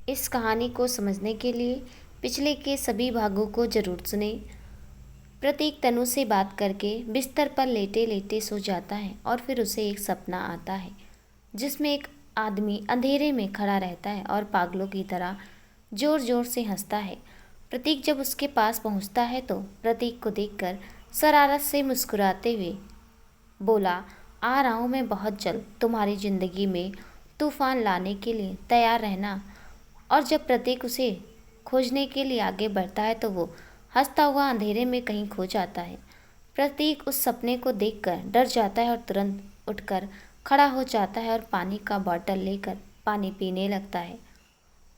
इस कहानी को समझने के लिए पिछले के सभी भागों को जरूर सुने। प्रतीक तनु से बात करके बिस्तर पर लेटे लेटे सो जाता है और फिर उसे एक सपना आता है जिसमें एक आदमी अंधेरे में खड़ा रहता है और पागलों की तरह जोर जोर से हंसता है। प्रतीक जब उसके पास पहुंचता है तो प्रतीक को देखकर शरारत से मुस्कुराते हुए बोला, आ रहा हूँ मैं बहुत जल्द, तुम्हारी जिंदगी में तूफान लाने के लिए तैयार रहना। और जब प्रतीक उसे खोजने के लिए आगे बढ़ता है तो वो हंसता हुआ अंधेरे में कहीं खो जाता है। प्रतीक उस सपने को देखकर डर जाता है और तुरंत उठकर खड़ा हो जाता है और पानी का बॉटल लेकर पानी पीने लगता है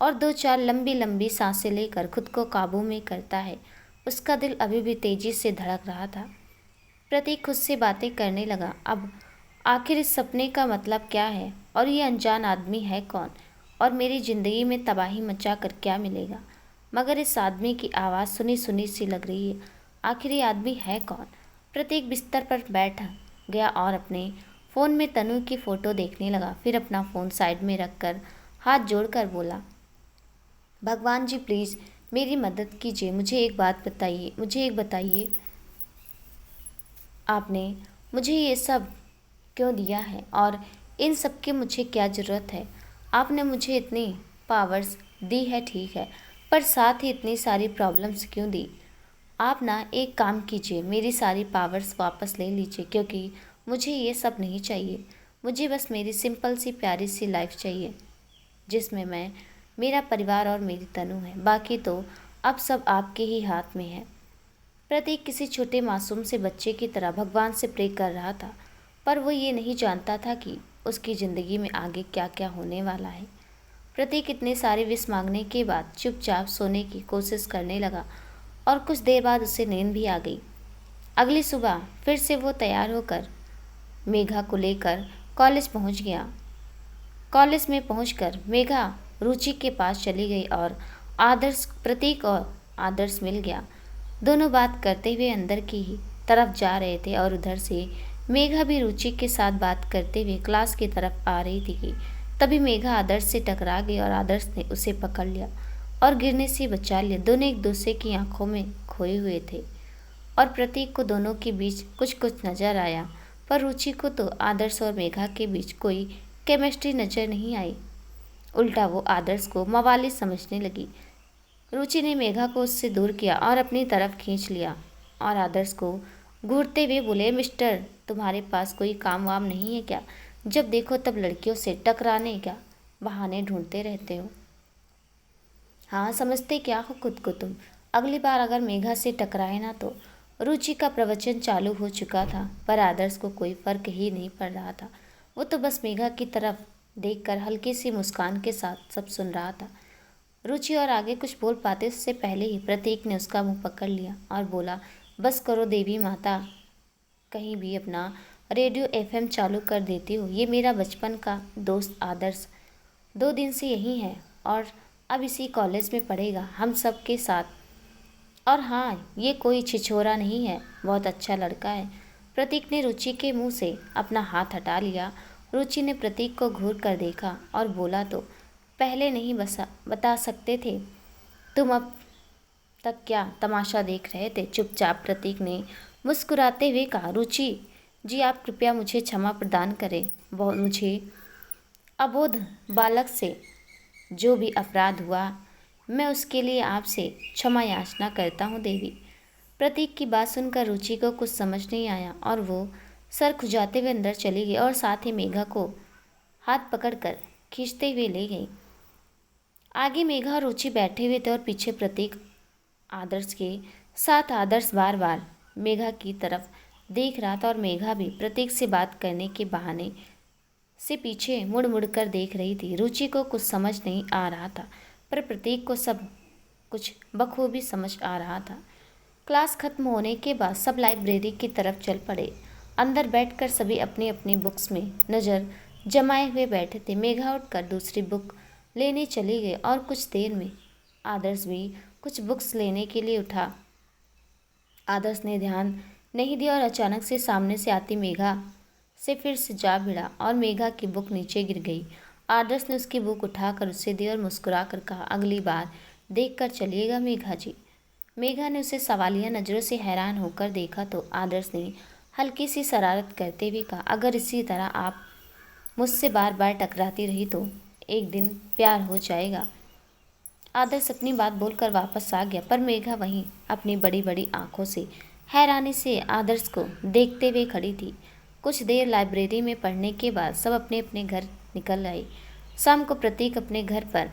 और दो चार लंबी लंबी सांसें लेकर खुद को काबू में करता है। उसका दिल अभी भी तेजी से धड़क रहा था। प्रतीक खुद से बातें करने लगा, अब आखिर इस सपने का मतलब क्या है और ये अनजान आदमी है कौन और मेरी ज़िंदगी में तबाही मचा कर क्या मिलेगा। मगर इस आदमी की आवाज़ सुनी सुनी सी लग रही है, आखिर ये आदमी है कौन। प्रतीक बिस्तर पर बैठ गया और अपने फ़ोन में तनु की फ़ोटो देखने लगा। फिर अपना फ़ोन साइड में रखकर हाथ जोड़कर बोला, भगवान जी प्लीज़ मेरी मदद कीजिए, मुझे एक बताइए आपने मुझे ये सब क्यों दिया है और इन सब की मुझे क्या ज़रूरत है। आपने मुझे इतनी पावर्स दी है ठीक है, पर साथ ही इतनी सारी प्रॉब्लम्स क्यों दी। आप ना एक काम कीजिए, मेरी सारी पावर्स वापस ले लीजिए क्योंकि मुझे ये सब नहीं चाहिए। मुझे बस मेरी सिंपल सी प्यारी सी लाइफ चाहिए जिसमें मैं, मेरा परिवार और मेरी तनु है। बाकी तो अब सब आपके ही हाथ में है। प्रतीक किसी छोटे मासूम से बच्चे की तरह भगवान से प्रे कर रहा था, पर वो ये नहीं जानता था कि उसकी ज़िंदगी में आगे क्या क्या होने वाला है। प्रतीक इतने सारे विश मांगने के बाद चुपचाप सोने की कोशिश करने लगा और कुछ देर बाद उसे नींद भी आ गई। अगली सुबह फिर से वो तैयार होकर मेघा को लेकर कॉलेज पहुंच गया। कॉलेज में पहुंचकर मेघा रुचि के पास चली गई और प्रतीक और आदर्श मिल गया। दोनों बात करते हुए अंदर की ही तरफ जा रहे थे और उधर से मेघा भी रुचि के साथ बात करते हुए क्लास की तरफ आ रही थी कि तभी मेघा आदर्श से टकरा गई और आदर्श ने उसे पकड़ लिया और गिरने से बचा लिया। दोनों एक दूसरे की आंखों में खोए हुए थे और प्रतीक को दोनों के बीच कुछ कुछ नजर आया, पर रुचि को तो आदर्श और मेघा के बीच कोई केमिस्ट्री नजर नहीं आई। उल्टा वो आदर्श को मवाली समझने लगी। रुचि ने मेघा को उससे दूर किया और अपनी तरफ खींच लिया और आदर्श को घूरते हुए बोले, मिस्टर तुम्हारे पास कोई काम वाम नहीं है क्या, जब देखो तब लड़कियों से टकराने क्या बहाने ढूंढते रहते हो। हाँ, समझते क्या हो खुद को तुम, अगली बार अगर मेघा से टकराए ना तो। रुचि का प्रवचन चालू हो चुका था पर आदर्श को कोई फर्क ही नहीं पड़ रहा था। वो तो बस मेघा की तरफ देखकर हल्की सी मुस्कान के साथ सब सुन रहा था। रुचि और आगे कुछ बोल पाते उससे पहले ही प्रतीक ने उसका मुंह पकड़ लिया और बोला, बस करो देवी माता, कहीं भी अपना रेडियो एफएम चालू कर देती हो। ये मेरा बचपन का दोस्त आदर्श 2 दिन से यही है और अब इसी कॉलेज में पढ़ेगा हम सब के साथ। और हाँ, ये कोई छिछोरा नहीं है, बहुत अच्छा लड़का है। प्रतीक ने रुचि के मुंह से अपना हाथ हटा लिया। रुचि ने प्रतीक को घूर कर देखा और बोला, तो पहले नहीं बता सकते थे तुम अब तक क्या तमाशा देख रहे थे। चुपचाप प्रतीक ने मुस्कुराते हुए कहा, रुचि जी आप कृपया मुझे क्षमा प्रदान करें, मुझे अबोध बालक से जो भी अपराध हुआ मैं उसके लिए आपसे क्षमा याचना करता हूँ देवी। प्रतीक की बात सुनकर रुचि को कुछ समझ नहीं आया और वो सर खुजाते हुए अंदर चली गई और साथ ही मेघा को हाथ पकड़कर खींचते हुए ले गई। आगे मेघा और रुचि बैठे हुए थे और पीछे प्रतीक आदर्श के साथ। आदर्श बार बार मेघा की तरफ देख रहा था और मेघा भी प्रतीक से बात करने के बहाने से पीछे मुड़ मुड़ कर देख रही थी। रुचि को कुछ समझ नहीं आ रहा था पर प्रतीक को सब कुछ बखूबी समझ आ रहा था। क्लास खत्म होने के बाद सब लाइब्रेरी की तरफ चल पड़े। अंदर बैठकर सभी अपनी अपनी बुक्स में नज़र जमाए हुए बैठे थे। मेघा उठकर दूसरी बुक लेने चली गई और कुछ देर में आदर्श भी कुछ बुक्स लेने के लिए उठा। आदर्श ने ध्यान नहीं दिया और अचानक से सामने से आती मेघा से फिर से जा भिड़ा और मेघा की बुक नीचे गिर गई। आदर्श ने उसकी बुक उठाकर उसे दी और मुस्कुरा कर कहा, अगली बार देख कर चलिएगा मेघा जी। मेघा ने उसे सवालिया नज़रों से हैरान होकर देखा तो आदर्श ने हल्की सी शरारत करते हुए कहा, अगर इसी तरह आप मुझसे बार बार टकराती रही तो एक दिन प्यार हो जाएगा। आदर्श अपनी बात बोलकर वापस आ गया, पर मेघा वहीं अपनी बड़ी बड़ी आंखों से हैरानी से आदर्श को देखते हुए खड़ी थी। कुछ देर लाइब्रेरी में पढ़ने के बाद सब अपने अपने घर निकल आए। शाम को प्रतीक अपने घर पर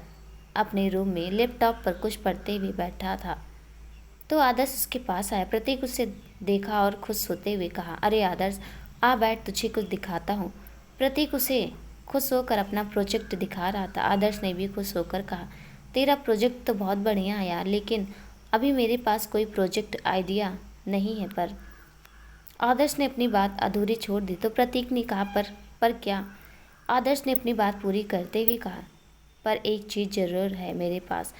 अपने रूम में लैपटॉप पर कुछ पढ़ते हुए बैठा था तो आदर्श उसके पास आया। प्रतीक उसे देखा और खुश होते हुए कहा, अरे आदर्श, आ बैठ, तुझे कुछ दिखाता हूँ। प्रतीक उसे खुश होकर अपना प्रोजेक्ट दिखा रहा था। आदर्श ने भी खुश होकर कहा, तेरा प्रोजेक्ट तो बहुत बढ़िया है यार, लेकिन अभी मेरे पास कोई प्रोजेक्ट आइडिया नहीं है। पर आदर्श ने अपनी बात अधूरी छोड़ दी तो प्रतीक ने कहा, पर क्या? आदर्श ने अपनी बात पूरी करते हुए कहा, पर एक चीज़ ज़रूर है मेरे पास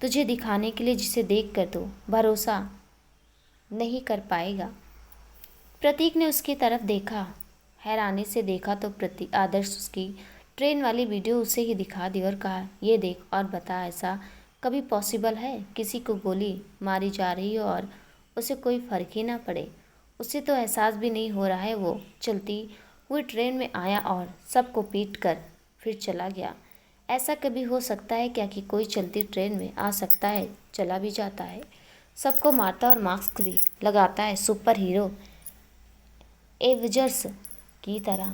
तुझे दिखाने के लिए, जिसे देख कर तो भरोसा नहीं कर पाएगा। प्रतीक ने उसकी तरफ देखा, हैरानी से देखा तो आदर्श उसकी ट्रेन वाली वीडियो उसे ही दिखा दी और कहा, ये देख और बता, ऐसा कभी पॉसिबल है किसी को गोली मारी जा रही हो और उसे कोई फ़र्क ही ना पड़े? उसे तो एहसास भी नहीं हो रहा है। वो चलती हुई ट्रेन में आया और सबको पीट कर फिर चला गया। ऐसा कभी हो सकता है क्या कि कोई चलती ट्रेन में आ सकता है, चला भी जाता है, सबको मारता और मास्क भी लगाता है, सुपर हीरो एवेंजर्स की तरह।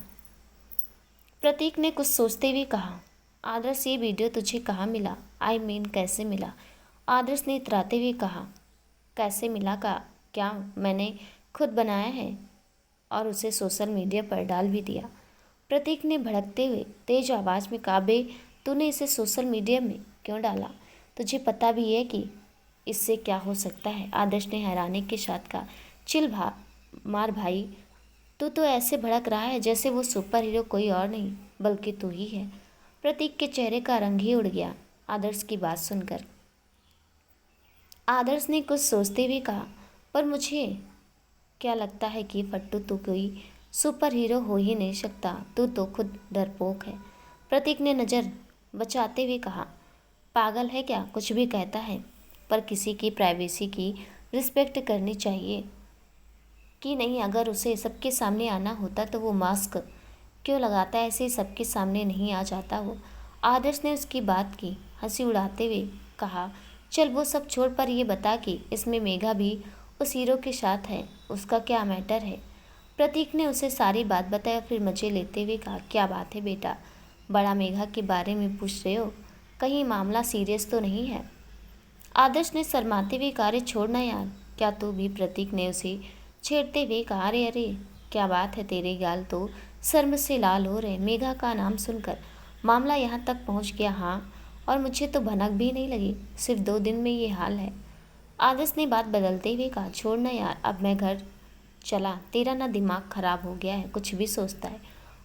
प्रतीक ने कुछ सोचते हुए कहा, आदर्श, ये वीडियो तुझे कहाँ मिला? आई मीन कैसे मिला? आदर्श ने इतराते हुए कहा, कैसे मिला का क्या, मैंने खुद बनाया है और उसे सोशल मीडिया पर डाल भी दिया। प्रतीक ने भड़कते हुए तेज आवाज़ में कहा, बे, तूने इसे सोशल मीडिया में क्यों डाला? तुझे पता भी है कि इससे क्या हो सकता है? आदर्श ने हैरानी के साथ कहा, चिल मार भाई, तू तो ऐसे भड़क रहा है जैसे वो सुपर हीरो कोई और नहीं बल्कि तू ही है। प्रतीक के चेहरे का रंग ही उड़ गया आदर्श की बात सुनकर। आदर्श ने कुछ सोचते हुए कहा, पर मुझे क्या लगता है कि फट्टू, तू कोई सुपर हीरो हो ही नहीं सकता, तू तो खुद डरपोक है। प्रतीक ने नज़र बचाते हुए कहा, पागल है क्या, कुछ भी कहता है? पर किसी की प्राइवेसी की रिस्पेक्ट करनी चाहिए कि नहीं? अगर उसे सबके सामने आना होता तो वो मास्क क्यों लगाता है? ऐसे ही सबके सामने नहीं आ जाता वो। आदर्श ने उसकी बात की हंसी उड़ाते हुए कहा, चल वो सब छोड़, पर ये बता कि इसमें मेघा भी उस हीरो के साथ है, उसका क्या मैटर है? प्रतीक ने उसे सारी बात बताई, फिर मजे लेते हुए कहा, क्या बात है बेटा, बड़ा मेघा के बारे में पूछ रहे हो? कहीं मामला सीरियस तो नहीं है? आदर्श ने शर्माते हुए कहा, अरे छोड़ना यार, क्या तू भी? प्रतीक ने उसे छेड़ते हुए कहा, अरे अरे, क्या बात है, तेरे गाल तो शर्म से लाल हो रहे। मेघा का नाम सुनकर मामला यहाँ तक पहुँच गया? हाँ, और मुझे तो भनक भी नहीं लगी, सिर्फ 2 दिन में ये हाल है। आदर्श ने बात बदलते हुए कहा, छोड़ना यार, अब मैं घर चला, तेरा ना दिमाग खराब हो गया है, कुछ भी सोचता है।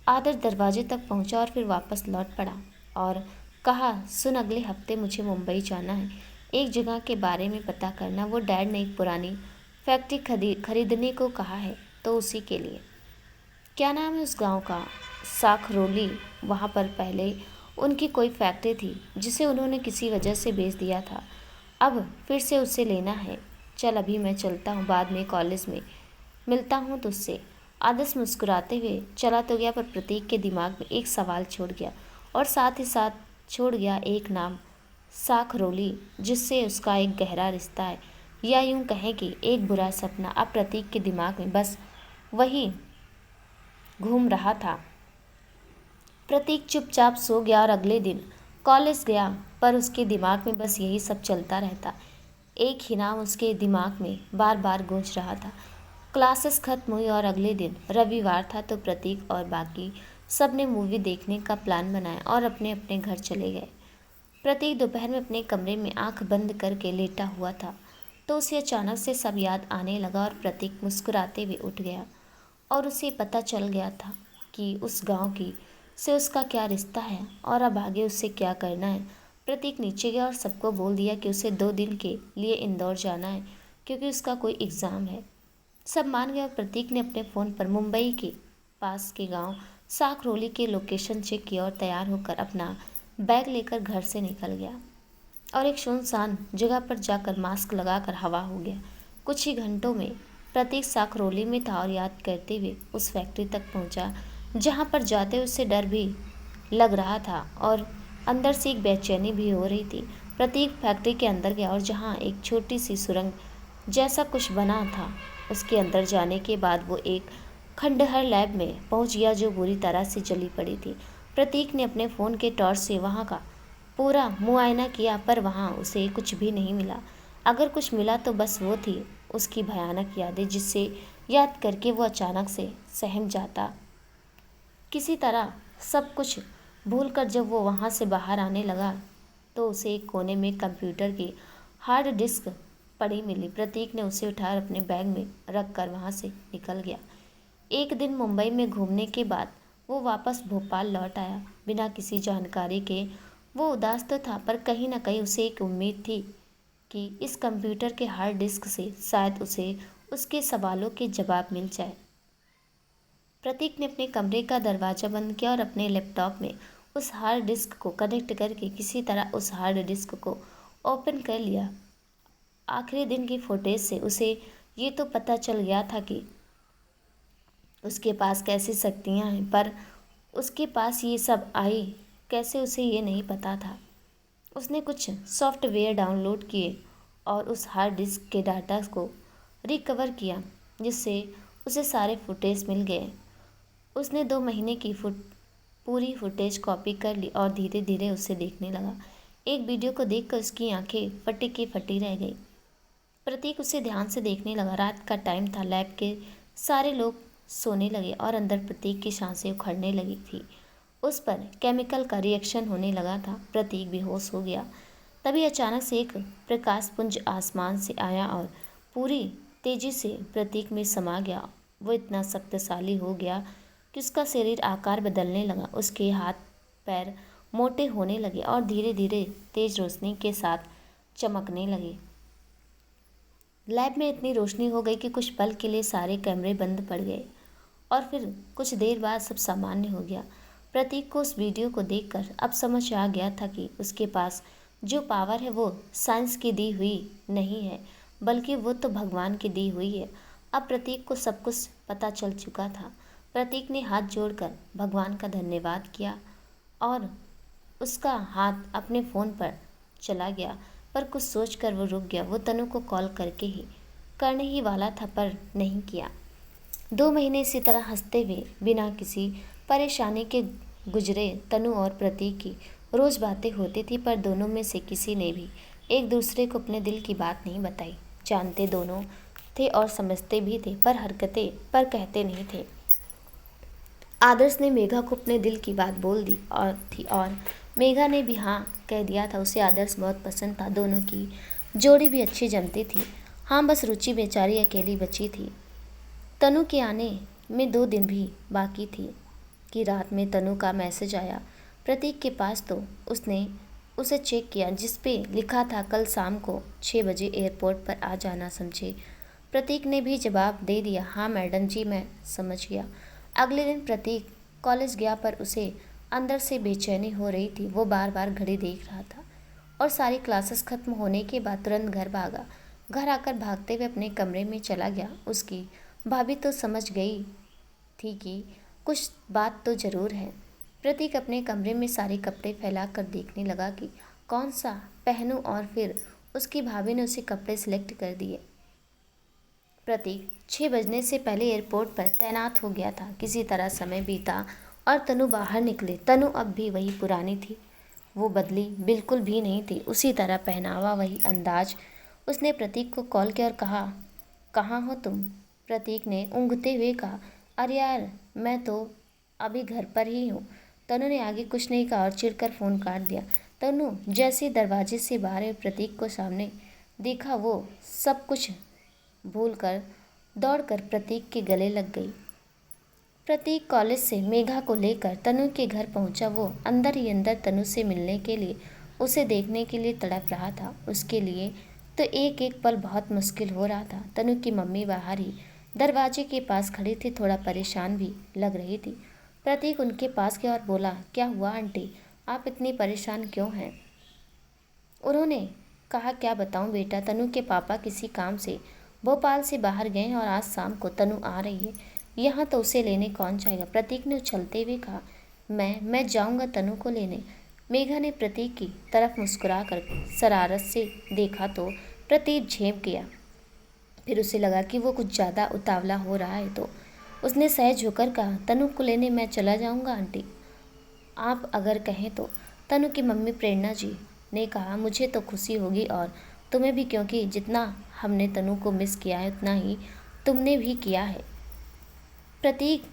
आदर्श दरवाजे तक पहुंचा और फिर वापस लौट पड़ा और कहा, सुन, अगले हफ्ते मुझे मुंबई जाना है, एक जगह के बारे में पता करना। वो डैड ने एक पुरानी फैक्ट्री खरीदने को कहा है, तो उसी के लिए। क्या नाम है उस गांव का? साखरोली। वहाँ पर पहले उनकी कोई फैक्ट्री थी जिसे उन्होंने किसी वजह से बेच दिया था, अब फिर से उसे लेना है। चल अभी मैं चलता हूँ, बाद में कॉलेज में मिलता हूँ तुझसे। आदर्श मुस्कुराते हुए चला तो गया, पर प्रतीक के दिमाग में एक सवाल छोड़ गया और साथ ही साथ छोड़ गया एक नाम, साखरोली, जिससे उसका एक गहरा रिश्ता है, या यूं कहें कि एक बुरा सपना। अब प्रतीक के दिमाग में बस वही घूम रहा था। प्रतीक चुपचाप सो गया और अगले दिन कॉलेज गया, पर उसके दिमाग में बस यही सब चलता रहता। एक ही नाम उसके दिमाग में बार बार गूंज रहा था। क्लासेस खत्म हुई और अगले दिन रविवार था, तो प्रतीक और बाकी सब ने मूवी देखने का प्लान बनाया और अपने अपने घर चले गए। प्रतीक दोपहर में अपने कमरे में आंख बंद करके लेटा हुआ था तो उसे अचानक से सब याद आने लगा और प्रतीक मुस्कुराते हुए उठ गया और उसे पता चल गया था कि उस गांव की से उसका क्या रिश्ता है और अब आगे उससे क्या करना है। प्रतीक नीचे गया और सबको बोल दिया कि उसे 2 दिन के लिए इंदौर जाना है क्योंकि उसका कोई एग्ज़ाम है। सब मान गए और प्रतीक ने अपने फ़ोन पर मुंबई के पास के गांव साकरोली के लोकेशन चेक किया और तैयार होकर अपना बैग लेकर घर से निकल गया और एक सुनसान जगह पर जाकर मास्क लगाकर हवा हो गया। कुछ ही घंटों में प्रतीक साकरोली में था और याद करते हुए उस फैक्ट्री तक पहुंचा, जहां पर जाते उसे डर भी लग रहा था और अंदर से एक बेचैनी भी हो रही थी। प्रतीक फैक्ट्री के अंदर गया और जहां एक छोटी सी सुरंग जैसा कुछ बना था, उसके अंदर जाने के बाद वो एक खंडहर लैब में पहुंच गया जो बुरी तरह से जली पड़ी थी। प्रतीक ने अपने फ़ोन के टॉर्च से वहां का पूरा मुआयना किया, पर वहां उसे कुछ भी नहीं मिला। अगर कुछ मिला तो बस वो थी उसकी भयानक यादें, जिससे याद करके वो अचानक से सहम जाता। किसी तरह सब कुछ भूलकर जब वो वहाँ से बाहर आने लगा तो उसे एक कोने में कंप्यूटर की हार्ड डिस्क पड़ी मिली। प्रतीक ने उसे उठाकर अपने बैग में रख कर वहाँ से निकल गया। एक दिन मुंबई में घूमने के बाद वो वापस भोपाल लौट आया बिना किसी जानकारी के। वो उदास तो था, पर कहीं ना कहीं उसे एक उम्मीद थी कि इस कंप्यूटर के हार्ड डिस्क से शायद उसे उसके सवालों के जवाब मिल जाए। प्रतीक ने अपने कमरे का दरवाज़ा बंद किया और अपने लैपटॉप में उस हार्ड डिस्क को कनेक्ट करके किसी तरह उस हार्ड डिस्क को ओपन कर लिया। आखिरी दिन की फुटेज से उसे ये तो पता चल गया था कि उसके पास कैसी शक्तियाँ हैं, पर उसके पास ये सब आई कैसे उसे ये नहीं पता था। उसने कुछ सॉफ्टवेयर डाउनलोड किए और उस हार्ड डिस्क के डाटा को रिकवर किया, जिससे उसे सारे फुटेज मिल गए। उसने 2 महीने की पूरी फुटेज कॉपी कर ली और धीरे धीरे उसे देखने लगा। एक वीडियो को देखकर उसकी आंखें फटी की फटी रह गई। प्रतीक उसे ध्यान से देखने लगा। रात का टाइम था, लैब के सारे लोग सोने लगे और अंदर प्रतीक की सांसें उखड़ने लगी थी। उस पर केमिकल का रिएक्शन होने लगा था। प्रतीक बेहोश हो गया। तभी अचानक से एक प्रकाश पुंज आसमान से आया और पूरी तेजी से प्रतीक में समा गया। वो इतना शक्तिशाली हो गया कि उसका शरीर आकार बदलने लगा। उसके हाथ पैर मोटे होने लगे और धीरे धीरे तेज रोशनी के साथ चमकने लगे। लैब में इतनी रोशनी हो गई कि कुछ पल के लिए सारे कैमरे बंद पड़ गए और फिर कुछ देर बाद सब सामान्य हो गया। प्रतीक को उस वीडियो को देखकर अब समझ आ गया था कि उसके पास जो पावर है वो साइंस की दी हुई नहीं है, बल्कि वो तो भगवान की दी हुई है। अब प्रतीक को सब कुछ पता चल चुका था। प्रतीक ने हाथ जोड़कर भगवान का धन्यवाद किया और उसका हाथ अपने फ़ोन पर चला गया, पर कुछ सोचकर वो रुक गया। वो तनु को कॉल करने ही वाला था, पर नहीं किया। 2 महीने इसी तरह हंसते हुए बिना किसी परेशानी के गुजरे। तनु और प्रतीक की रोज़ बातें होती थी, पर दोनों में से किसी ने भी एक दूसरे को अपने दिल की बात नहीं बताई। जानते दोनों थे और समझते भी थे, पर हरकतें पर कहते नहीं थे। आदर्श ने मेघा को अपने दिल की बात बोल दी और मेघा ने भी हाँ कह दिया था। उसे आदर्श बहुत पसंद था। दोनों की जोड़ी भी अच्छी जमती थी। हाँ, बस रुचि बेचारी अकेली बची थी। तनु के आने में 2 दिन भी बाकी थी कि रात में तनु का मैसेज आया प्रतीक के पास। तो उसने उसे चेक किया, जिस पे लिखा था कल शाम को 6 बजे एयरपोर्ट पर आ जाना, समझे। प्रतीक ने भी जवाब दे दिया, हाँ मैडम जी, मैं समझ गया। अगले दिन प्रतीक कॉलेज गया, पर उसे अंदर से बेचैनी हो रही थी। वो बार बार घड़ी देख रहा था और सारी क्लासेस खत्म होने के बाद तुरंत घर भागा। घर आकर भागते हुए अपने कमरे में चला गया। उसकी भाभी तो समझ गई थी कि कुछ बात तो ज़रूर है। प्रतीक अपने कमरे में सारे कपड़े फैलाकर देखने लगा कि कौन सा पहनूं, और फिर उसकी भाभी ने उसे कपड़े सिलेक्ट कर दिए। प्रतीक 6 बजने से पहले एयरपोर्ट पर तैनात हो गया था। किसी तरह समय बीता और तनु बाहर निकले। तनु अब भी वही पुरानी थी। वो बदली बिल्कुल भी नहीं थी। उसी तरह पहनावा, वही अंदाज। उसने प्रतीक को कॉल किया और कहा, कहाँ हो तुम? प्रतीक ने ऊँघते हुए कहा, अरे यार, मैं तो अभी घर पर ही हूँ। तनु ने आगे कुछ नहीं कहा और चिढ़कर फ़ोन काट दिया। तनु जैसे दरवाजे से बाहर आए, प्रतीक को सामने देखा, वो सब कुछ भूलकर दौड़कर प्रतीक के गले लग गई। प्रतीक कॉलेज से मेघा को लेकर तनु के घर पहुंचा। वो अंदर ही अंदर तनु से मिलने के लिए, उसे देखने के लिए तड़प रहा था। उसके लिए तो एक एक पल बहुत मुश्किल हो रहा था। तनु की मम्मी बाहर ही दरवाजे के पास खड़ी थी, थोड़ा परेशान भी लग रही थी। प्रतीक उनके पास गया और बोला, क्या हुआ आंटी, आप इतनी परेशान क्यों हैं? उन्होंने कहा, क्या बताऊं बेटा, तनु के पापा किसी काम से भोपाल से बाहर गए हैं और आज शाम को तनु आ रही है। यहाँ तो उसे लेने कौन जाएगा? प्रतीक ने उछलते हुए कहा, मैं जाऊंगा तनु को लेने। मेघा ने प्रतीक की तरफ मुस्कुराकर शरारत से देखा तो प्रतीक झेप गया। फिर उसे लगा कि वो कुछ ज़्यादा उतावला हो रहा है, तो उसने सहज होकर कहा, तनु को लेने मैं चला जाऊंगा आंटी, आप अगर कहें तो। तनु की मम्मी प्रेरणा जी ने कहा, मुझे तो खुशी होगी और तुम्हें भी, क्योंकि जितना हमने तनु को मिस किया है उतना ही तुमने भी किया है। प्रतीक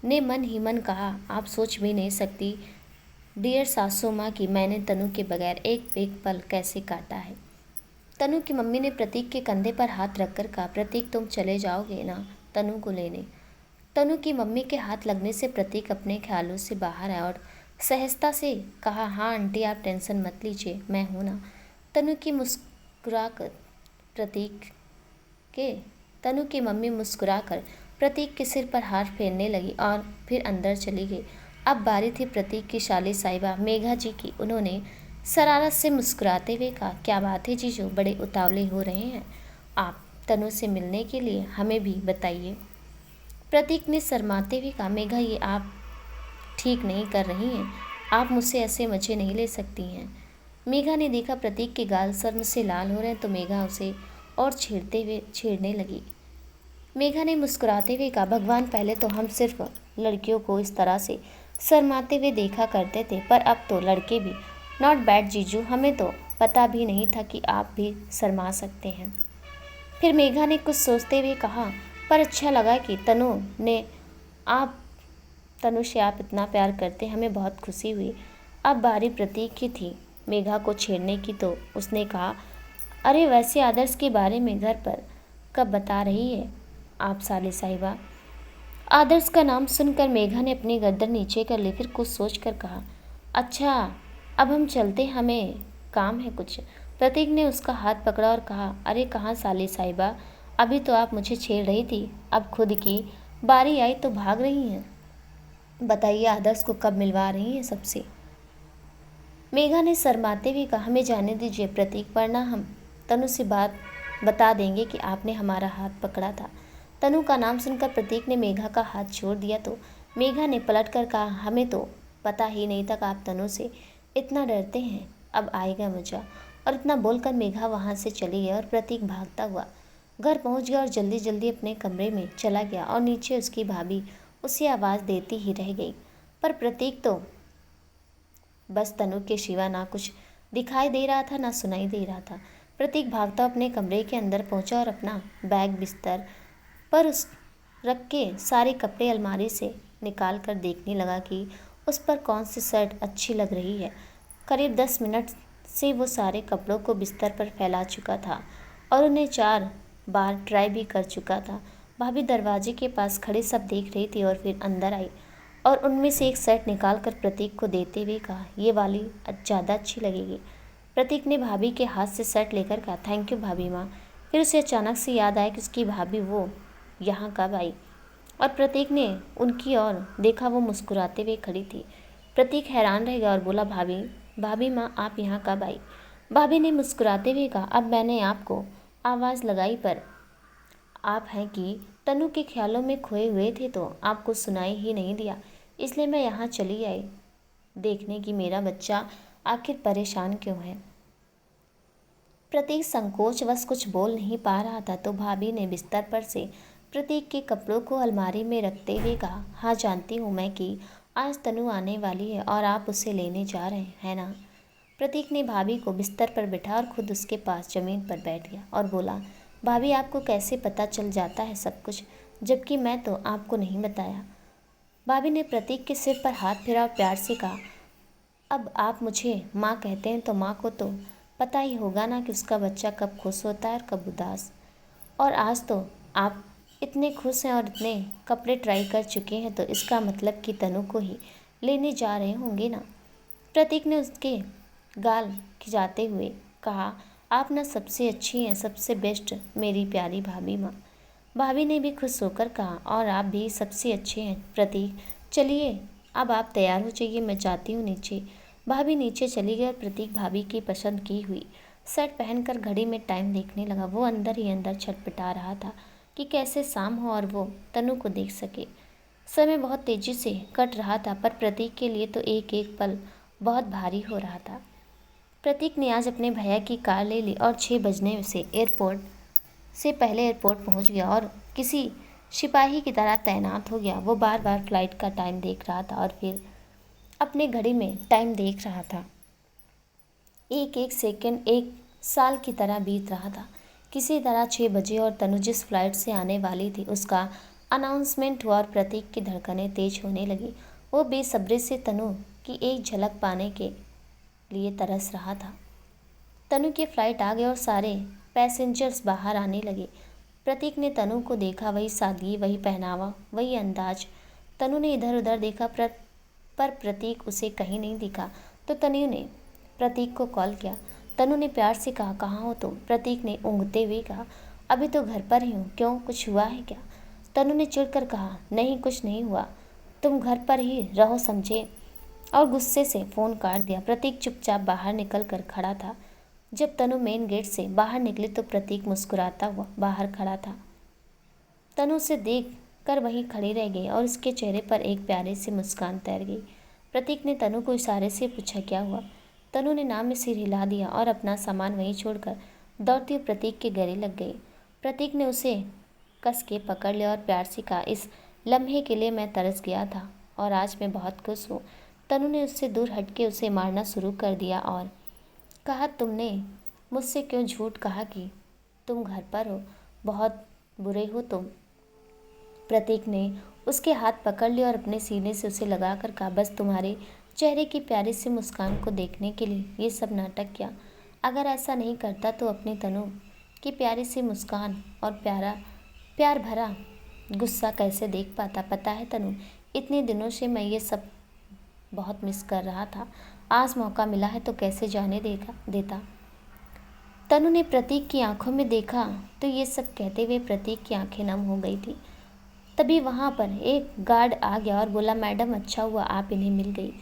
ने मन ही मन कहा, आप सोच भी नहीं सकती डियर सासू माँ की मैंने तनु के बगैर एक एक पल कैसे काटा है। तनु की मम्मी ने प्रतीक के कंधे पर हाथ रखकर कहा, प्रतीक तुम चले जाओगे ना तनु को लेने? तनु की मम्मी के हाथ लगने से प्रतीक अपने ख्यालों से बाहर आया और सहजता से कहा, हाँ आंटी आप टेंशन मत लीजिए, मैं हूँ ना। तनु की मुस्कुराकर प्रतीक के तनु की मम्मी मुस्कुराकर प्रतीक के सिर पर हाथ फेरने लगी और फिर अंदर चली गई। अब बारी थी प्रतीक की साली साहिबा मेघा जी की। उन्होंने शरारत से मुस्कुराते हुए कहा, क्या बात है जीजू, बड़े उतावले हो रहे हैं आप तनु से मिलने के लिए, हमें भी बताइए। प्रतीक ने शर्माते हुए कहा, मेघा ये आप ठीक नहीं कर रही हैं, आप मुझसे ऐसे मजे नहीं ले सकती हैं। मेघा ने देखा प्रतीक के गाल शर्म से लाल हो रहे हैं तो मेघा उसे और छेड़ने लगी। मेघा ने मुस्कुराते हुए कहा, भगवान पहले तो हम सिर्फ लड़कियों को इस तरह से शर्माते हुए देखा करते थे, पर अब तो लड़के भी। नॉट बैड जीजू, हमें तो पता भी नहीं था कि आप भी शर्मा सकते हैं। फिर मेघा ने कुछ सोचते हुए कहा, पर अच्छा लगा कि तनु से आप इतना प्यार करते, हमें बहुत खुशी हुई। अब बारी प्रतीक की थी मेघा को छेड़ने की, तो उसने कहा, अरे वैसे आदर्श के बारे में घर पर कब बता रही है आप साली साहिबा? आदर्श का नाम सुनकर मेघा ने अपनी गर्दन नीचे कर ली, फिर कुछ सोच कर कहा, अच्छा अब हम चलते, हमें काम है कुछ। प्रतीक ने उसका हाथ पकड़ा और कहा, अरे कहाँ साली साहिबा, अभी तो आप मुझे छेड़ रही थी, अब खुद की बारी आई तो भाग रही हैं। बताइए आदर्श को कब मिलवा रही हैं सबसे? मेघा ने शर्माते हुए कहा, हमें जाने दीजिए प्रतीक, वरना हम तनु से बात बता देंगे कि आपने हमारा हाथ पकड़ा था। तनु का नाम सुनकर प्रतीक ने मेघा का हाथ छोड़ दिया तो मेघा ने पलटकर कहा, हमें तो पता ही नहीं था कि आप तनु से इतना डरते हैं, अब आएगा मजा। और इतना बोलकर मेघा वहाँ से चली गई और प्रतीक भागता हुआ घर पहुँच गया और जल्दी जल्दी अपने कमरे में चला गया और नीचे उसकी भाभी उसे आवाज़ देती ही रह गई। पर प्रतीक तो बस तनु के सिवा ना कुछ दिखाई दे रहा था ना सुनाई दे रहा था। प्रतीक भागता अपने कमरे के अंदर पहुंचा और अपना बैग बिस्तर पर उस रख के सारे कपड़े अलमारी से निकाल कर देखने लगा कि उस पर कौन सी शर्ट अच्छी लग रही है। करीब 10 मिनट से वो सारे कपड़ों को बिस्तर पर फैला चुका था और उन्हें 4 बार ट्राई भी कर चुका था। भाभी दरवाजे के पास खड़ी सब देख रही थी और फिर अंदर आई और उनमें से एक शर्ट निकाल कर प्रतीक को देते हुए कहा, ये वाली ज़्यादा अच्छी लगेगी। प्रतीक ने भाभी के हाथ से शर्ट लेकर कहा, थैंक यू भाभी माँ। फिर उसे अचानक से याद आया कि उसकी भाभी वो यहाँ कब आई और प्रतीक ने उनकी ओर देखा, वो मुस्कुराते हुए खड़ी थी। प्रतीक हैरान रह गया और बोला, भाभी माँ आप यहाँ कब आई? भाभी ने मुस्कुराते हुए कहा, अब मैंने आपको आवाज़ लगाई पर आप हैं कि तनु के ख्यालों में खोए हुए थे तो आपको सुनाई ही नहीं दिया, इसलिए मैं यहाँ चली आई देखने कि मेरा बच्चा आखिर परेशान क्यों है। प्रतीक संकोचवश कुछ बोल नहीं पा रहा था तो भाभी ने बिस्तर पर से प्रतीक के कपड़ों को अलमारी में रखते हुए कहा, हाँ जानती हूँ मैं कि आज तनु आने वाली है और आप उसे लेने जा रहे हैं ना? प्रतीक ने भाभी को बिस्तर पर बिठा और खुद उसके पास ज़मीन पर बैठ गया और बोला, भाभी आपको कैसे पता चल जाता है सब कुछ, जबकि मैं तो आपको नहीं बताया। भाभी ने प्रतीक के सिर पर हाथ फेरा और प्यार से कहा, अब आप मुझे माँ कहते हैं तो माँ को तो पता ही होगा ना कि उसका बच्चा कब खुश होता है और कब उदास। और आज तो आप इतने खुश हैं और इतने कपड़े ट्राई कर चुके हैं तो इसका मतलब कि तनु को ही लेने जा रहे होंगे ना? प्रतीक ने उसके गाल खिंचाते हुए कहा, आप ना सबसे अच्छी हैं, सबसे बेस्ट मेरी प्यारी भाभी माँ। भाभी ने भी खुश होकर कहा, और आप भी सबसे अच्छे हैं प्रतीक, चलिए अब आप तैयार हो जाइए, मैं जाती हूँ नीचे। भाभी नीचे चली गई और प्रतीक भाभी की पसंद की हुई शर्ट पहनकर घड़ी में टाइम देखने लगा। वो अंदर ही अंदर छटपटा रहा था कि कैसे शाम हो और वो तनु को देख सके। समय बहुत तेजी से कट रहा था, पर प्रतीक के लिए तो एक एक पल बहुत भारी हो रहा था। प्रतीक ने आज अपने भैया की कार ले ली और 6 बजने से पहले एयरपोर्ट पहुंच गया और किसी सिपाही की तरह तैनात हो गया। वो बार बार फ्लाइट का टाइम देख रहा था और फिर अपने घड़ी में टाइम देख रहा था। एक एक सेकंड एक साल की तरह बीत रहा था। किसी तरह 6 बजे और तनु जिस फ्लाइट से आने वाली थी उसका अनाउंसमेंट हुआ और प्रतीक की धड़कनें तेज होने लगी। वो बेसब्री से तनु की एक झलक पाने के लिए तरस रहा था। तनु की फ्लाइट आ गई और सारे पैसेंजर्स बाहर आने लगे। प्रतीक ने तनु को देखा, वही सादगी, वही पहनावा, वही अंदाज। तनु ने इधर उधर देखा पर प्रतीक उसे कहीं नहीं दिखा। तो तनु ने प्रतीक को कॉल किया। तनु ने प्यार से कहा, कहाँ हो तुम? प्रतीक ने ऊँघते हुए कहा, अभी तो घर पर ही हूँ। क्यों, कुछ हुआ है क्या? तनु ने चिढ़कर कहा, नहीं कुछ नहीं हुआ, तुम घर पर ही रहो समझे, और गुस्से से फ़ोन काट दिया। प्रतीक चुपचाप बाहर निकल कर खड़ा था। जब तनु मेन गेट से बाहर निकली तो प्रतीक मुस्कुराता हुआ बाहर खड़ा था। तनु उसे देख कर वहीं खड़ी रह गई और उसके चेहरे पर एक प्यारी सी मुस्कान तैर गई। प्रतीक ने तनु को इशारे से पूछा, क्या हुआ? तनु ने नाम में सिर हिला दिया और अपना सामान वहीं छोड़कर दौड़ती हुई प्रतीक के गले लग गई। प्रतीक ने उसे कस के पकड़ लिया और प्यार से कहा, इस लम्हे के लिए मैं तरस गया था और आज मैं बहुत खुश हूँ। तनु ने उससे दूर हटके उसे मारना शुरू कर दिया और कहा, तुमने मुझसे क्यों झूठ कहा कि तुम घर पर हो? बहुत बुरे हो तुम। प्रतीक ने उसके हाथ पकड़ लिया और अपने सीने से उसे लगाकर कहा, बस तुम्हारे चेहरे की प्यारी सी मुस्कान को देखने के लिए ये सब नाटक किया। अगर ऐसा नहीं करता तो अपनी तनु की प्यारी सी मुस्कान और प्यार भरा गुस्सा कैसे देख पाता? पता है तनु, इतने दिनों से मैं ये सब बहुत मिस कर रहा था। आज मौका मिला है तो कैसे जाने देता। तनु ने प्रतीक की आंखों में देखा तो ये सब कहते हुए प्रतीक की आंखें नम हो गई थी। तभी वहाँ पर एक गार्ड आ गया और बोला, मैडम अच्छा हुआ आप इन्हें मिल गई।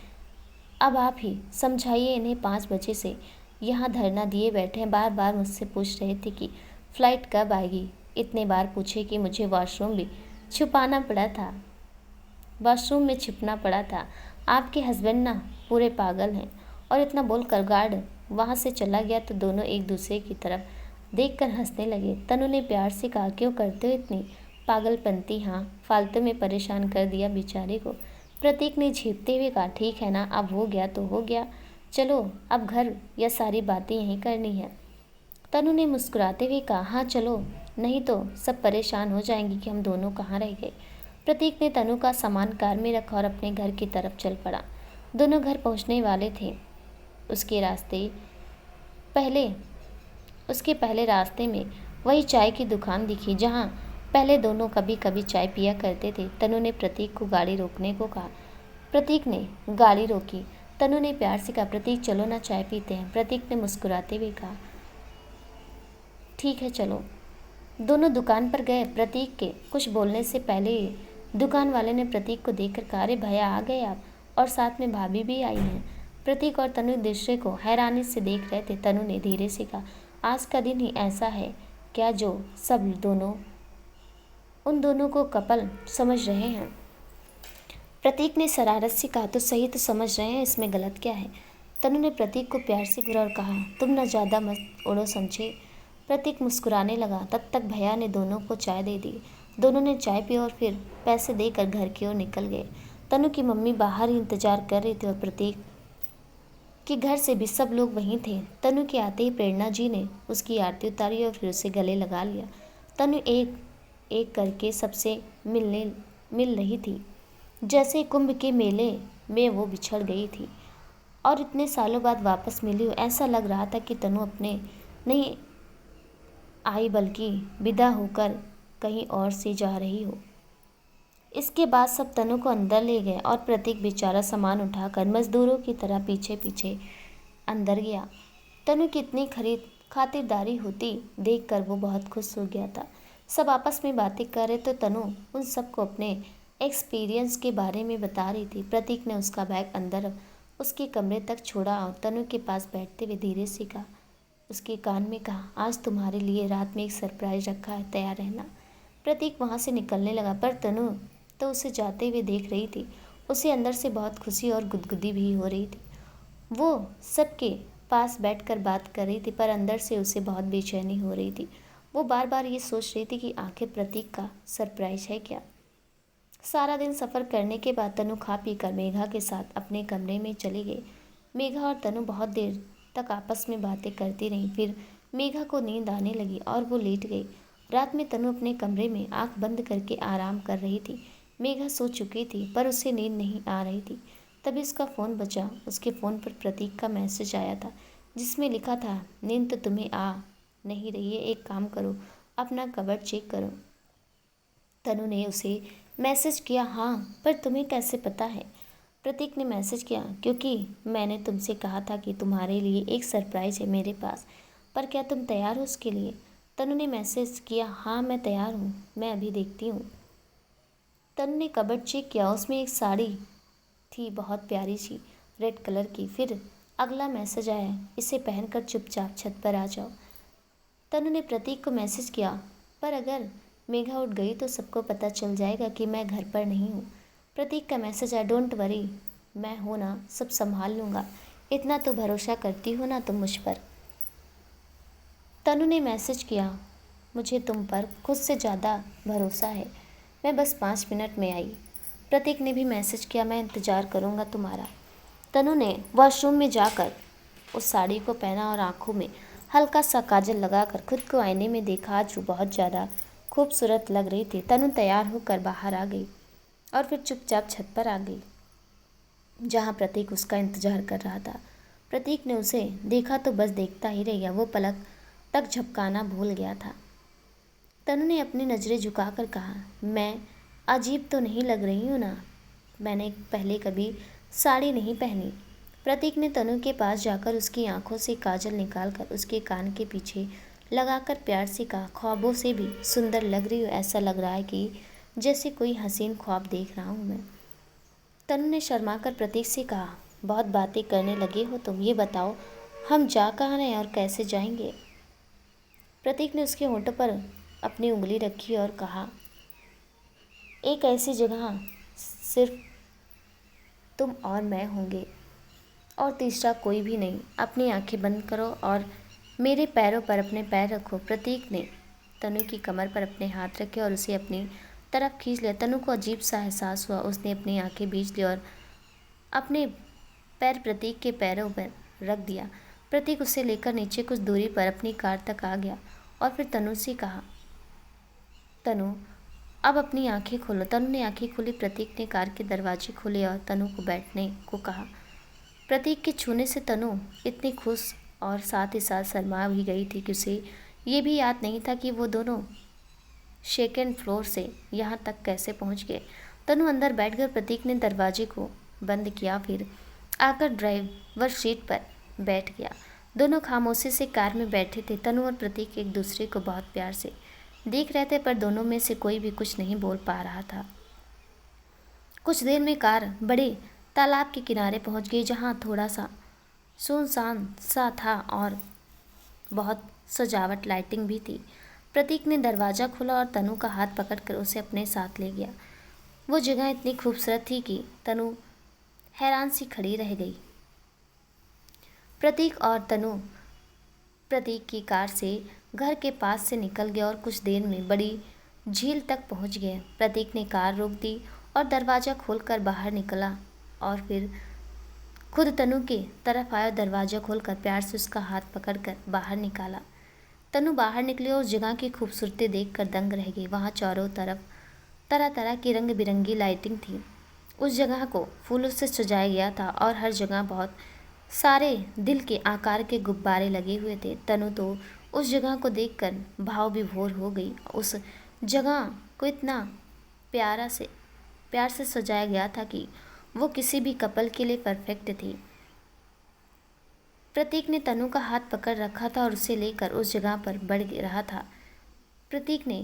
अब आप ही समझाइए इन्हें, 5 बजे से यहाँ धरना दिए बैठे हैं। बार बार मुझसे पूछ रहे थे कि फ़्लाइट कब आएगी। इतने बार पूछे कि मुझे वॉशरूम में छुपना पड़ा था। आपके हस्बैंड ना पूरे पागल हैं। और इतना बोलकर गार्ड वहाँ से चला गया तो दोनों एक दूसरे की तरफ देखकर हंसने लगे। तनु ने प्यार से कहा, क्यों करते हो इतनी पागलपंती? हाँ, फालतू में परेशान कर दिया बेचारे को। प्रतीक ने झेपते हुए कहा, ठीक है ना, अब हो गया तो हो गया, चलो अब घर या सारी बातें यहीं करनी है। तनु ने मुस्कुराते हुए कहा, हाँ चलो, नहीं तो सब परेशान हो जाएंगी कि हम दोनों कहाँ रह गए। प्रतीक ने तनु का सामान कार में रखा और अपने घर की तरफ चल पड़ा। दोनों घर पहुँचने वाले थे। उसके पहले रास्ते में वही चाय की दुकान दिखी जहाँ पहले दोनों कभी कभी चाय पिया करते थे। तनु ने प्रतीक को गाड़ी रोकने को कहा। प्रतीक ने गाड़ी रोकी। तनु ने प्यार से कहा, प्रतीक चलो ना, चाय पीते हैं। प्रतीक ने मुस्कुराते हुए कहा, ठीक है चलो। दोनों दुकान पर गए। प्रतीक के कुछ बोलने से पहले ही दुकान वाले ने प्रतीक को देखकर कहा, अरे भैया आ गए आप, और साथ में भाभी भी आई हैं। प्रतीक और तनु एक दूसरे को हैरानी से देख रहे थे। तनु ने धीरे से कहा, आज का दिन ही ऐसा है क्या जो सब उन दोनों को कपल समझ रहे हैं? प्रतीक ने शरारत से कहा, तो सही तो समझ रहे हैं, इसमें गलत क्या है? तनु ने प्रतीक को प्यार से घूरा और कहा, तुम न ज़्यादा मत उड़ो समझे। प्रतीक मुस्कुराने लगा। तब तक भैया ने दोनों को चाय दे दी। दोनों ने चाय पी और फिर पैसे देकर घर की ओर निकल गए। तनु की मम्मी बाहर ही इंतजार कर रही थी और प्रतीक के घर से भी सब लोग वहीं थे। तनु के आते ही प्रेरणा जी ने उसकी आरती उतारी और फिर उसे गले लगा लिया। तनु एक एक करके सबसे मिल रही थी, जैसे कुंभ के मेले में वो बिछड़ गई थी और इतने सालों बाद वापस मिली हो। ऐसा लग रहा था कि तनु अपने नहीं आई बल्कि विदा होकर कहीं और से जा रही हो। इसके बाद सब तनु को अंदर ले गए और प्रतीक बेचारा सामान उठाकर मजदूरों की तरह पीछे पीछे अंदर गया। तनु की इतनी खातिरदारी होती देखकर वो बहुत खुश हो गया था। सब आपस में बातें कर रहे तो तनु उन सबको अपने एक्सपीरियंस के बारे में बता रही थी। प्रतीक ने उसका बैग अंदर उसके कमरे तक छोड़ा और तनु के पास बैठते हुए धीरे से कहा, उसके कान में कहा, आज तुम्हारे लिए रात में एक सरप्राइज रखा है, तैयार रहना। प्रतीक वहाँ से निकलने लगा पर तनु तो उसे जाते हुए देख रही थी। उसे अंदर से बहुत खुशी और गुदगुदी भी हो रही थी। वो सबके पास बैठकर बात कर रही थी पर अंदर से उसे बहुत बेचैनी हो रही थी। वो बार बार ये सोच रही थी कि आखिर प्रतीक का सरप्राइज है क्या। सारा दिन सफ़र करने के बाद तनु खा पी कर मेघा के साथ अपने कमरे में चली गई। मेघा और तनु बहुत देर तक आपस में बातें करती रहीं। फिर मेघा को नींद आने लगी और वो लेट गई। रात में तनु अपने कमरे में आंख बंद करके आराम कर रही थी। मेघा सो चुकी थी पर उसे नींद नहीं आ रही थी। तभी उसका फ़ोन बजा। उसके फ़ोन पर प्रतीक का मैसेज आया था जिसमें लिखा था, नींद तो तुम्हें आ नहीं रही है, एक काम करो, अपना कवर चेक करो। तनु ने उसे मैसेज किया, हाँ पर तुम्हें कैसे पता है? प्रतीक ने मैसेज किया, क्योंकि मैंने तुमसे कहा था कि तुम्हारे लिए एक सरप्राइज है मेरे पास, पर क्या तुम तैयार हो उसके लिए? तनु ने मैसेज किया, हाँ मैं तैयार हूँ, मैं अभी देखती हूँ। तनु ने कबर्ड चेक किया, उसमें एक साड़ी थी बहुत प्यारी सी रेड कलर की। फिर अगला मैसेज आया, इसे पहनकर चुपचाप छत पर आ जाओ। तनु ने प्रतीक को मैसेज किया, पर अगर मेघा उठ गई तो सबको पता चल जाएगा कि मैं घर पर नहीं हूँ। प्रतीक का मैसेज आया, डोंट वरी, मैं हूँ ना, सब संभाल लूँगा, इतना तो भरोसा करती हो ना तुम मुझ पर। तनु ने मैसेज किया, मुझे तुम पर खुद से ज़्यादा भरोसा है, मैं बस 5 मिनट में आई। प्रतीक ने भी मैसेज किया, मैं इंतज़ार करूँगा तुम्हारा। तनु ने वॉशरूम में जाकर उस साड़ी को पहना और आंखों में हल्का सा काजल लगाकर खुद को आईने में देखा। आज वो बहुत ज़्यादा खूबसूरत लग रही थी। तनु तैयार होकर बाहर आ गई और फिर चुपचाप छत पर आ गई जहाँ प्रतीक उसका इंतज़ार कर रहा था। प्रतीक ने उसे देखा तो बस देखता ही रह गया, वो पलक तक झपकाना भूल गया था। तनु ने अपनी नज़रें झुकाकर कहा, मैं अजीब तो नहीं लग रही हूँ ना? मैंने पहले कभी साड़ी नहीं पहनी। प्रतीक ने तनु के पास जाकर उसकी आंखों से काजल निकालकर उसके कान के पीछे लगाकर प्यार से कहा, ख्वाबों से भी सुंदर लग रही हो, ऐसा लग रहा है कि जैसे कोई हसीन ख्वाब देख रहा हूँ मैं। तनु ने शर्माकर प्रतीक से कहा, बहुत बातें करने लगे हो तुम, ये बताओ हम जा कहाँ रहे हैं और कैसे जाएंगे? प्रतीक ने उसके होंठों पर अपनी उंगली रखी और कहा, एक ऐसी जगह सिर्फ तुम और मैं होंगे और तीसरा कोई भी नहीं। अपनी आंखें बंद करो और मेरे पैरों पर अपने पैर रखो। प्रतीक ने तनु की कमर पर अपने हाथ रखे और उसे अपनी तरफ खींच लिया। तनु को अजीब सा एहसास हुआ। उसने अपनी आंखें बीच ली और अपने पैर प्रतीक के पैरों पर रख दिया। प्रतीक उसे लेकर नीचे कुछ दूरी पर अपनी कार तक आ गया और फिर तनु से कहा, तनु अब अपनी आंखें खोलो। तनु ने आंखें खोली। प्रतीक ने कार के दरवाजे खोले और तनु को बैठने को कहा। प्रतीक के छूने से तनु इतनी खुश और साथ ही साथ शर्मा भी गई थी कि उसे ये भी याद नहीं था कि वो दोनों सेकेंड फ्लोर से यहाँ तक कैसे पहुँच गए। तनु अंदर बैठकर प्रतीक ने दरवाजे को बंद किया, फिर आकर ड्राइवर सीट पर बैठ गया। दोनों खामोशी से कार में बैठे थे। तनु और प्रतीक एक दूसरे को बहुत प्यार से देख रहे थे पर दोनों में से कोई भी कुछ नहीं बोल पा रहा था। कुछ देर में कार बड़े तालाब के किनारे पहुंच गई जहां थोड़ा सा सुनसान सा था और बहुत सजावट लाइटिंग भी थी। प्रतीक ने दरवाज़ा खोला और तनु का हाथ पकड़कर उसे अपने साथ ले गया। वो जगह इतनी खूबसूरत थी कि तनु हैरान सी खड़ी रह गई। प्रतीक और तनु प्रतीक की कार से घर के पास से निकल गए और कुछ देर में बड़ी झील तक पहुंच गए। प्रतीक ने कार रोक दी और दरवाज़ा खोलकर बाहर निकला और फिर खुद तनु के तरफ आया। दरवाज़ा खोलकर प्यार से उसका हाथ पकड़कर बाहर निकाला। तनु बाहर निकली और उस जगह की खूबसूरती देखकर दंग रह गई। वहाँ चारों तरफ तरह तरह की रंग बिरंगी लाइटिंग थी। उस जगह को फूलों से सजाया गया था और हर जगह बहुत सारे दिल के आकार के गुब्बारे लगे हुए थे। तनु तो उस जगह को देखकर भाव विभोर हो गई। उस जगह को इतना प्यार से सजाया गया था कि वो किसी भी कपल के लिए परफेक्ट थी। प्रतीक ने तनु का हाथ पकड़ रखा था और उसे लेकर उस जगह पर बढ़ रहा था। प्रतीक ने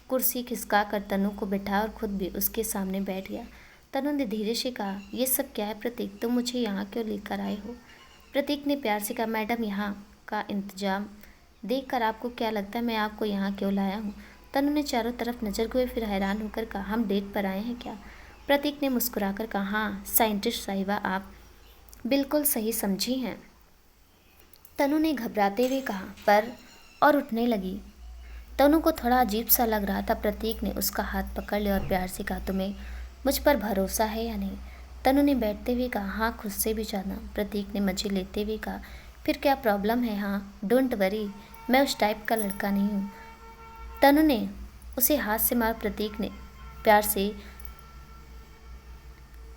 कुर्सी खिसका कर तनु को बैठा और खुद भी उसके सामने बैठ गया। तनु ने धीरे से कहा, ये सब क्या है प्रतीक, तुम मुझे यहाँ क्यों लेकर आए हो? प्रतीक ने प्यार से कहा, मैडम यहाँ का इंतजाम देखकर आपको क्या लगता है मैं आपको यहाँ क्यों लाया हूँ? तनु ने चारों तरफ नजर घुमाई, फिर हैरान होकर कहा, हम डेट पर आए हैं क्या? प्रतीक ने मुस्कुराकर कहा, हाँ साइंटिस्ट साहिबा, आप बिल्कुल सही समझी हैं। तनु ने घबराते हुए कहा, पर और उठने लगी। तनु को थोड़ा अजीब सा लग रहा था। प्रतीक ने उसका हाथ पकड़ लिया और प्यार से कहा, तुम्हें मुझ पर भरोसा है या नहीं? तनु ने बैठते हुए कहा, हाँ खुद से भी ज़्यादा। प्रतीक ने मजे लेते हुए कहा, फिर क्या प्रॉब्लम है? हाँ डोंट वरी, मैं उस टाइप का लड़का नहीं हूँ। तनु ने उसे हाथ से मार प्रतीक ने प्यार से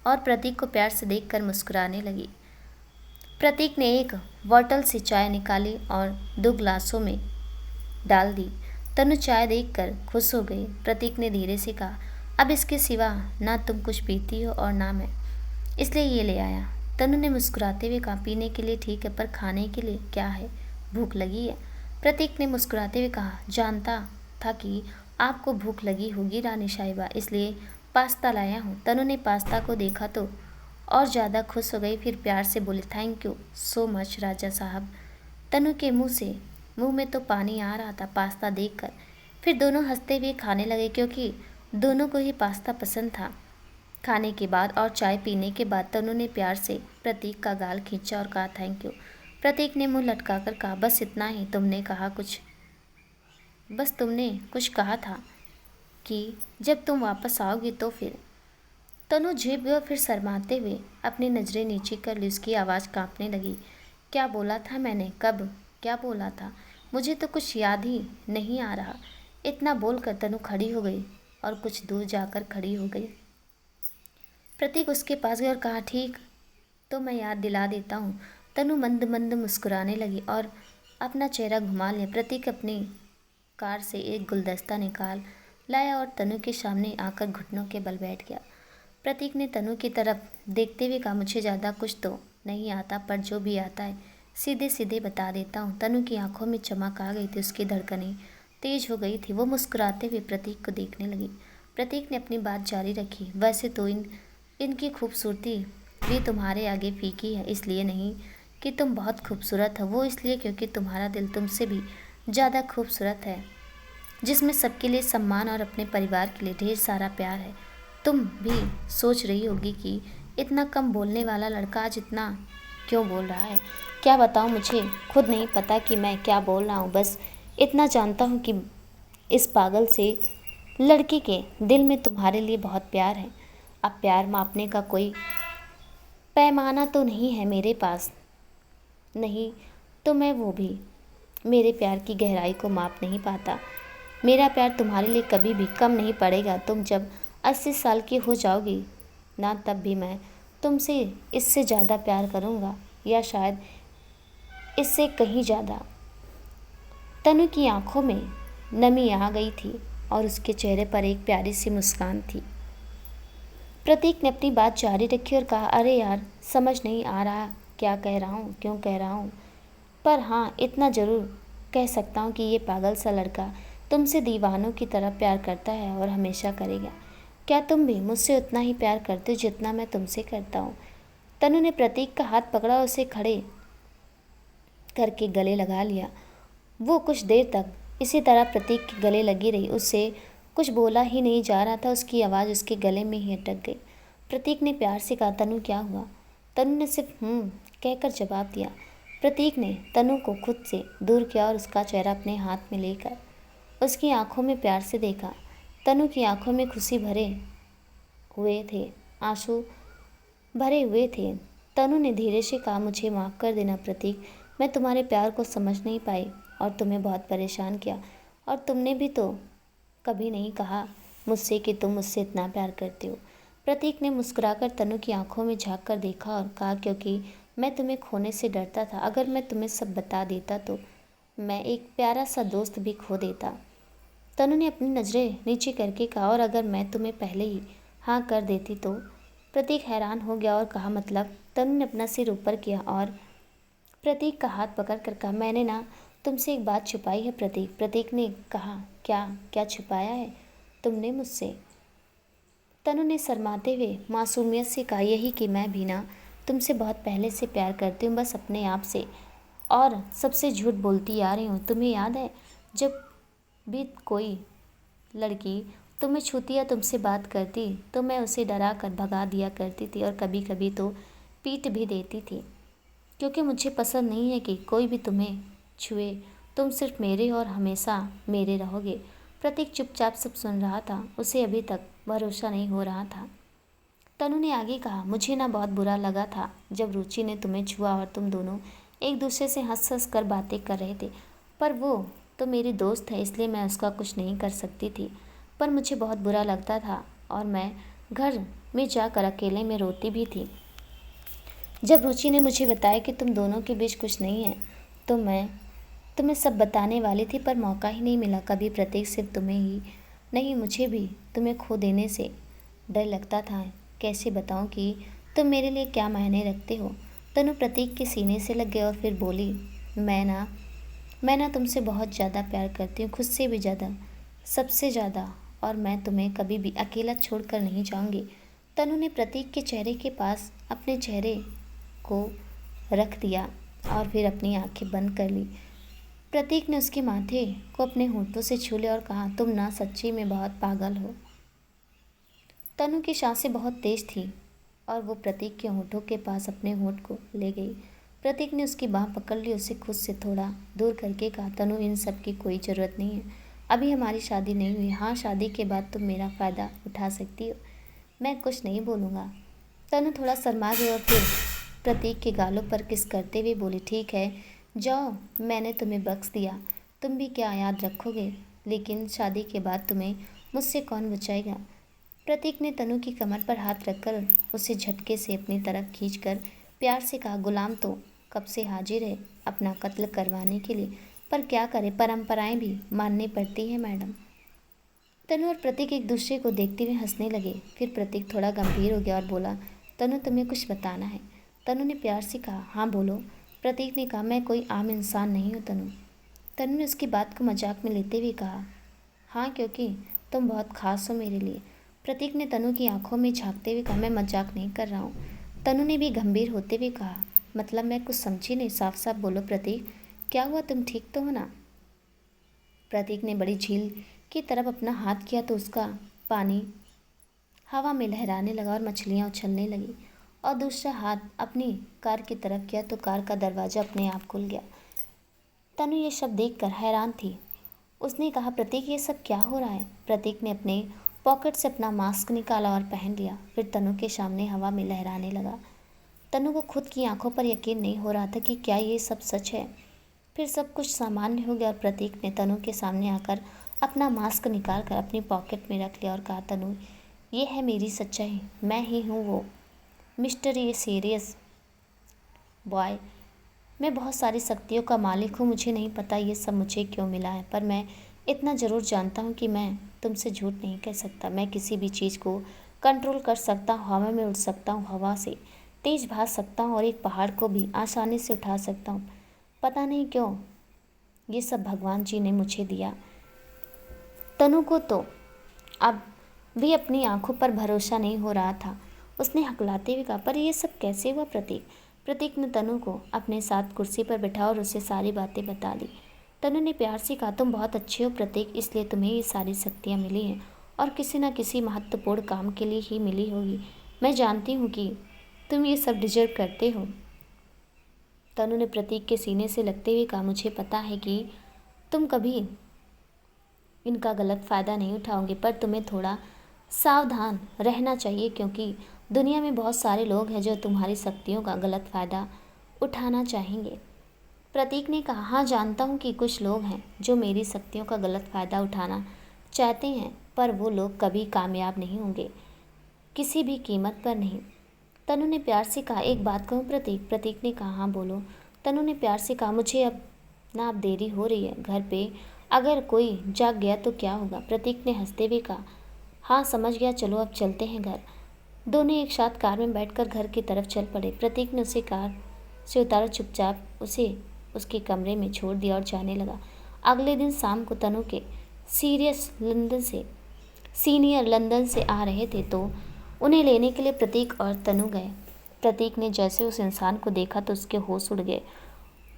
और प्रतीक को प्यार से देखकर मुस्कुराने लगी। प्रतीक ने एक बॉटल से चाय निकाली और 2 गिलासों में डाल दी। तनु चाय देखकर खुश हो गई। प्रतीक ने धीरे से कहा, अब इसके सिवा ना तुम कुछ पीती हो और ना मैं, इसलिए ये ले आया। तनु ने मुस्कुराते हुए कहा, पीने के लिए ठीक है, पर खाने के लिए क्या है? भूख लगी है? प्रतीक ने मुस्कुराते हुए कहा, जानता था कि आपको भूख लगी होगी रानी साहिबा, इसलिए पास्ता लाया हूँ। तनु ने पास्ता को देखा तो और ज़्यादा खुश हो गई, फिर प्यार से बोली, थैंक यू सो मच राजा साहब। तनु के मुंह में तो पानी आ रहा था पास्ता देखकर। फिर दोनों हंसते हुए खाने लगे, क्योंकि दोनों को ही पास्ता पसंद था। खाने के बाद और चाय पीने के बाद तनु ने प्यार से प्रतीक का गाल खींचा और कहा, थैंक यू। प्रतीक ने मुंह लटकाकर कहा, बस इतना ही? बस तुमने कुछ कहा था कि जब तुम वापस आओगी तो फिर। तनु झेप गई और फिर शर्माते हुए अपनी नज़रें नीचे कर ली। उसकी आवाज़ कांपने लगी। क्या बोला था मैंने? कब? क्या बोला था? मुझे तो कुछ याद ही नहीं आ रहा। इतना बोलकर तनु खड़ी हो गई और कुछ दूर जाकर खड़ी हो गई। प्रतीक उसके पास गया और कहा, ठीक तो मैं याद दिला देता हूँ। तनु मंद मंद मुस्कुराने लगी और अपना चेहरा घुमा लिया। प्रतीक अपनी कार से एक गुलदस्ता निकाल लाया और तनु के सामने आकर घुटनों के बल बैठ गया। प्रतीक ने तनु की तरफ देखते हुए कहा, मुझे ज़्यादा कुछ तो नहीं आता, पर जो भी आता है सीधे सीधे बता देता हूँ। तनु की आंखों में चमक आ गई थी, उसकी धड़कनें तेज हो गई थी। वो मुस्कुराते हुए प्रतीक को देखने लगी। प्रतीक ने अपनी बात जारी रखी, वैसे तो इनकी खूबसूरती भी तुम्हारे आगे फीकी है, इसलिए नहीं कि तुम बहुत खूबसूरत हो, वो इसलिए क्योंकि तुम्हारा दिल तुमसे भी ज़्यादा खूबसूरत है, जिसमें सबके लिए सम्मान और अपने परिवार के लिए ढेर सारा प्यार है। तुम भी सोच रही होगी कि इतना कम बोलने वाला लड़का आज इतना क्यों बोल रहा है। क्या बताऊँ, मुझे खुद नहीं पता कि मैं क्या बोल रहा हूँ। बस इतना जानता हूँ कि इस पागल से लड़के के दिल में तुम्हारे लिए बहुत प्यार है। अब प्यार मापने का कोई पैमाना तो नहीं है मेरे पास, नहीं तो मैं वो भी मेरे प्यार की गहराई को माप नहीं पाता। मेरा प्यार तुम्हारे लिए कभी भी कम नहीं पड़ेगा। तुम जब 80 साल की हो जाओगी ना, तब भी मैं तुमसे इससे ज़्यादा प्यार करूँगा, या शायद इससे कहीं ज़्यादा। तनु की आंखों में नमी आ गई थी और उसके चेहरे पर एक प्यारी सी मुस्कान थी। प्रतीक ने अपनी बात जारी रखी और कहा, अरे यार, समझ नहीं आ रहा क्या कह रहा हूँ, क्यों कह रहा हूँ, पर हाँ इतना ज़रूर कह सकता हूँ कि ये पागल सा लड़का तुमसे दीवानों की तरह प्यार करता है और हमेशा करेगा। क्या तुम भी मुझसे उतना ही प्यार करते हो जितना मैं तुमसे करता हूँ? तनु ने प्रतीक का हाथ पकड़ा और उसे खड़े करके गले लगा लिया। वो कुछ देर तक इसी तरह प्रतीक के गले लगी रही। उससे कुछ बोला ही नहीं जा रहा था, उसकी आवाज़ उसके गले में ही अटक गई। प्रतीक ने प्यार से कहा, तनु क्या हुआ? तनु ने सिर्फ कहकर जवाब दिया। प्रतीक ने तनु को खुद से दूर किया और उसका चेहरा अपने हाथ में लेकर उसकी आंखों में प्यार से देखा। तनु की आंखों में खुशी भरे हुए थे, आंसू भरे हुए थे। तनु ने धीरे से कहा, मुझे माफ़ कर देना प्रतीक, मैं तुम्हारे प्यार को समझ नहीं पाई और तुम्हें बहुत परेशान किया, और तुमने भी तो कभी नहीं कहा मुझसे कि तुम मुझसे इतना प्यार करते हो। प्रतीक ने मुस्कुराकर तनु की आंखों में झांक कर देखा और कहा, क्योंकि मैं तुम्हें खोने से डरता था। अगर मैं तुम्हें सब बता देता तो मैं एक प्यारा सा दोस्त भी खो देता। तनु ने अपनी नज़रें नीचे करके कहा, और अगर मैं तुम्हें पहले ही हाँ कर देती तो? प्रतीक हैरान हो गया और कहा, मतलब? तनु ने अपना सिर ऊपर किया और प्रतीक का हाथ पकड़ कर कहा, मैंने ना तुमसे एक बात छुपाई है प्रतीक। प्रतीक ने कहा, क्या? क्या छुपाया है? तुमने मुझसे। तनु ने शर्माते हुए मासूमियत से कहा, यही कि मैं भी ना तुमसे बहुत पहले से प्यार करती हूँ, बस अपने आप से, और सबसे झूठ बोलती आ रही हूँ। तुम्हें याद है जब भी कोई लड़की तुम्हें छूती या तुमसे बात करती तो मैं उसे डरा कर भगा दिया करती थी, और कभी कभी तो पीट भी देती थी, क्योंकि मुझे पसंद नहीं है कि कोई भी तुम्हें छुए। तुम सिर्फ मेरे और हमेशा मेरे रहोगे। प्रतीक चुपचाप सब सुन रहा था, उसे अभी तक भरोसा नहीं हो रहा था। तनु ने आगे कहा, मुझे ना बहुत बुरा लगा था जब रुचि ने तुम्हें छुआ और तुम दोनों एक दूसरे से हंस हंस कर बातें कर रहे थे, पर वो तो मेरी दोस्त है, इसलिए मैं उसका कुछ नहीं कर सकती थी। पर मुझे बहुत बुरा लगता था और मैं घर में जाकर अकेले में रोती भी थी। जब रुचि ने मुझे बताया कि तुम दोनों के बीच कुछ नहीं है तो मैं तुम्हें सब बताने वाली थी, पर मौका ही नहीं मिला। कभी प्रतीक सिर्फ तुम्हें ही नहीं, मुझे भी तुम्हें खो देने से डर लगता था। कैसे बताऊं कि तुम मेरे लिए क्या मायने रखते हो। तनु प्रतीक के सीने से लग गई और फिर बोली, मैं ना तुमसे बहुत ज़्यादा प्यार करती हूँ, खुद से भी ज़्यादा, सबसे ज़्यादा, और मैं तुम्हें कभी भी अकेला छोड़कर नहीं जाऊंगी। तनु ने प्रतीक के चेहरे के पास अपने चेहरे को रख दिया और फिर अपनी आंखें बंद कर ली। प्रतीक ने उसके माथे को अपने होठों से छू लिया और कहा, तुम ना सच्ची में बहुत पागल हो। तनु की सांसें बहुत तेज थी और वो प्रतीक के होठों के पास अपने होठ को ले गई। प्रतीक ने उसकी बाँह पकड़ ली, उसे खुद से थोड़ा दूर करके कहा, तनु इन सब की कोई ज़रूरत नहीं है, अभी हमारी शादी नहीं हुई। हाँ, शादी के बाद तुम मेरा फ़ायदा उठा सकती हो। मैं कुछ नहीं बोलूँगा। तनु थोड़ा शर्मा गई और फिर प्रतीक के गालों पर किस करते हुए बोली, ठीक है जाओ, मैंने तुम्हें बख्श दिया। तुम भी क्या याद रखोगे, लेकिन शादी के बाद तुम्हें मुझसे कौन बचाएगा। प्रतीक ने तनु की कमर पर हाथ रखकर उसे झटके से अपनी तरफ खींचकर प्यार से कहा, गुलाम तो कब से हाजिर है अपना कत्ल करवाने के लिए, पर क्या करे, परंपराएं भी माननी पड़ती है मैडम। तनु और प्रतीक एक दूसरे को देखते हुए हंसने लगे। फिर प्रतीक थोड़ा गंभीर हो गया और बोला, तनु तुम्हें कुछ बताना है। तनु ने प्यार से कहा, हाँ बोलो। प्रतीक ने कहा, मैं कोई आम इंसान नहीं हूँ तनु। तनु ने उसकी बात को मजाक में लेते हुए कहा, हाँ क्योंकि तुम बहुत खास हो मेरे लिए। प्रतीक ने तनु की आंखों में झांकते हुए कहा, मैं मजाक नहीं कर रहा हूँ। तनु ने भी गंभीर होते हुए कहा, मतलब मैं कुछ समझी नहीं, साफ साफ बोलो प्रतीक, क्या हुआ, तुम ठीक तो हो ना। प्रतीक ने बड़ी झील की तरफ अपना हाथ किया तो उसका पानी हवा में लहराने लगा और मछलियाँ उछलने लगी, और दूसरा हाथ अपनी कार की तरफ किया तो कार का दरवाज़ा अपने आप खुल गया। तनु ये सब देखकर हैरान थी। उसने कहा, प्रतीक ये सब क्या हो रहा है। प्रतीक ने अपने पॉकेट से अपना मास्क निकाला और पहन लिया, फिर तनु के सामने हवा में लहराने लगा। तनु को खुद की आंखों पर यकीन नहीं हो रहा था कि क्या ये सब सच है। फिर सब कुछ सामान्य हो गया और प्रतीक ने तनु के सामने आकर अपना मास्क निकाल कर अपनी पॉकेट में रख लिया और कहा, तनु ये है मेरी सच्चाई, मैं ही हूँ वो मिस्टर ये सीरियस बॉय। मैं बहुत सारी शक्तियों का मालिक हूँ, मुझे नहीं पता ये सब मुझे क्यों मिला है, पर मैं इतना ज़रूर जानता हूँ कि मैं तुमसे झूठ नहीं कह सकता। मैं किसी भी चीज़ को कंट्रोल कर सकता हूँ, हवा में उड़ सकता हूँ, हवा से तेज़ भाग सकता हूँ और एक पहाड़ को भी आसानी से उठा सकता हूँ। पता नहीं क्यों ये सब भगवान जी ने मुझे दिया। तनु को तो अब भी अपनी आंखों पर भरोसा नहीं हो रहा था। उसने हकलाते हुए कहा, पर ये सब कैसे हुआ प्रतीक। प्रतीक ने तनु को अपने साथ कुर्सी पर बैठा और उसे सारी बातें बता दी। तनु ने प्यार से कहा, तुम बहुत अच्छे हो प्रतीक, इसलिए तुम्हें ये सारी शक्तियाँ मिली हैं और किसी न किसी महत्वपूर्ण काम के लिए ही मिली होगी। मैं जानती हूँ कि तुम ये सब डिजर्व करते हो। तनु ने प्रतीक के सीने से लगते हुए कहा, मुझे पता है कि तुम कभी इनका गलत फ़ायदा नहीं उठाओगे, पर तुम्हें थोड़ा सावधान रहना चाहिए, क्योंकि दुनिया में बहुत सारे लोग हैं जो तुम्हारी शक्तियों का गलत फ़ायदा उठाना चाहेंगे। प्रतीक ने कहा, हाँ जानता हूँ कि कुछ लोग हैं जो मेरी शक्तियों का गलत फ़ायदा उठाना चाहते हैं, पर वो लोग कभी कामयाब नहीं होंगे, किसी भी कीमत पर नहीं। तनु ने प्यार से कहा, एक बात कहूँ प्रतीक। प्रतीक ने कहा, हाँ बोलो। तनु ने प्यार से कहा, मुझे अब देरी हो रही है, घर पे अगर कोई जाग गया तो क्या होगा। प्रतीक ने हंसते हुए कहा, हाँ समझ गया, चलो अब चलते हैं घर। दोनों एक साथ कार में बैठकर घर की तरफ चल पड़े। प्रतीक ने उसे कार से उतारा, चुपचाप उसे उसके कमरे में छोड़ दिया और जाने लगा। अगले दिन शाम को तनु के सीरियस लंदन से सीनियर लंदन से आ रहे थे तो उन्हें लेने के लिए प्रतीक और तनु गए। प्रतीक ने जैसे उस इंसान को देखा तो उसके होश उड़ गए।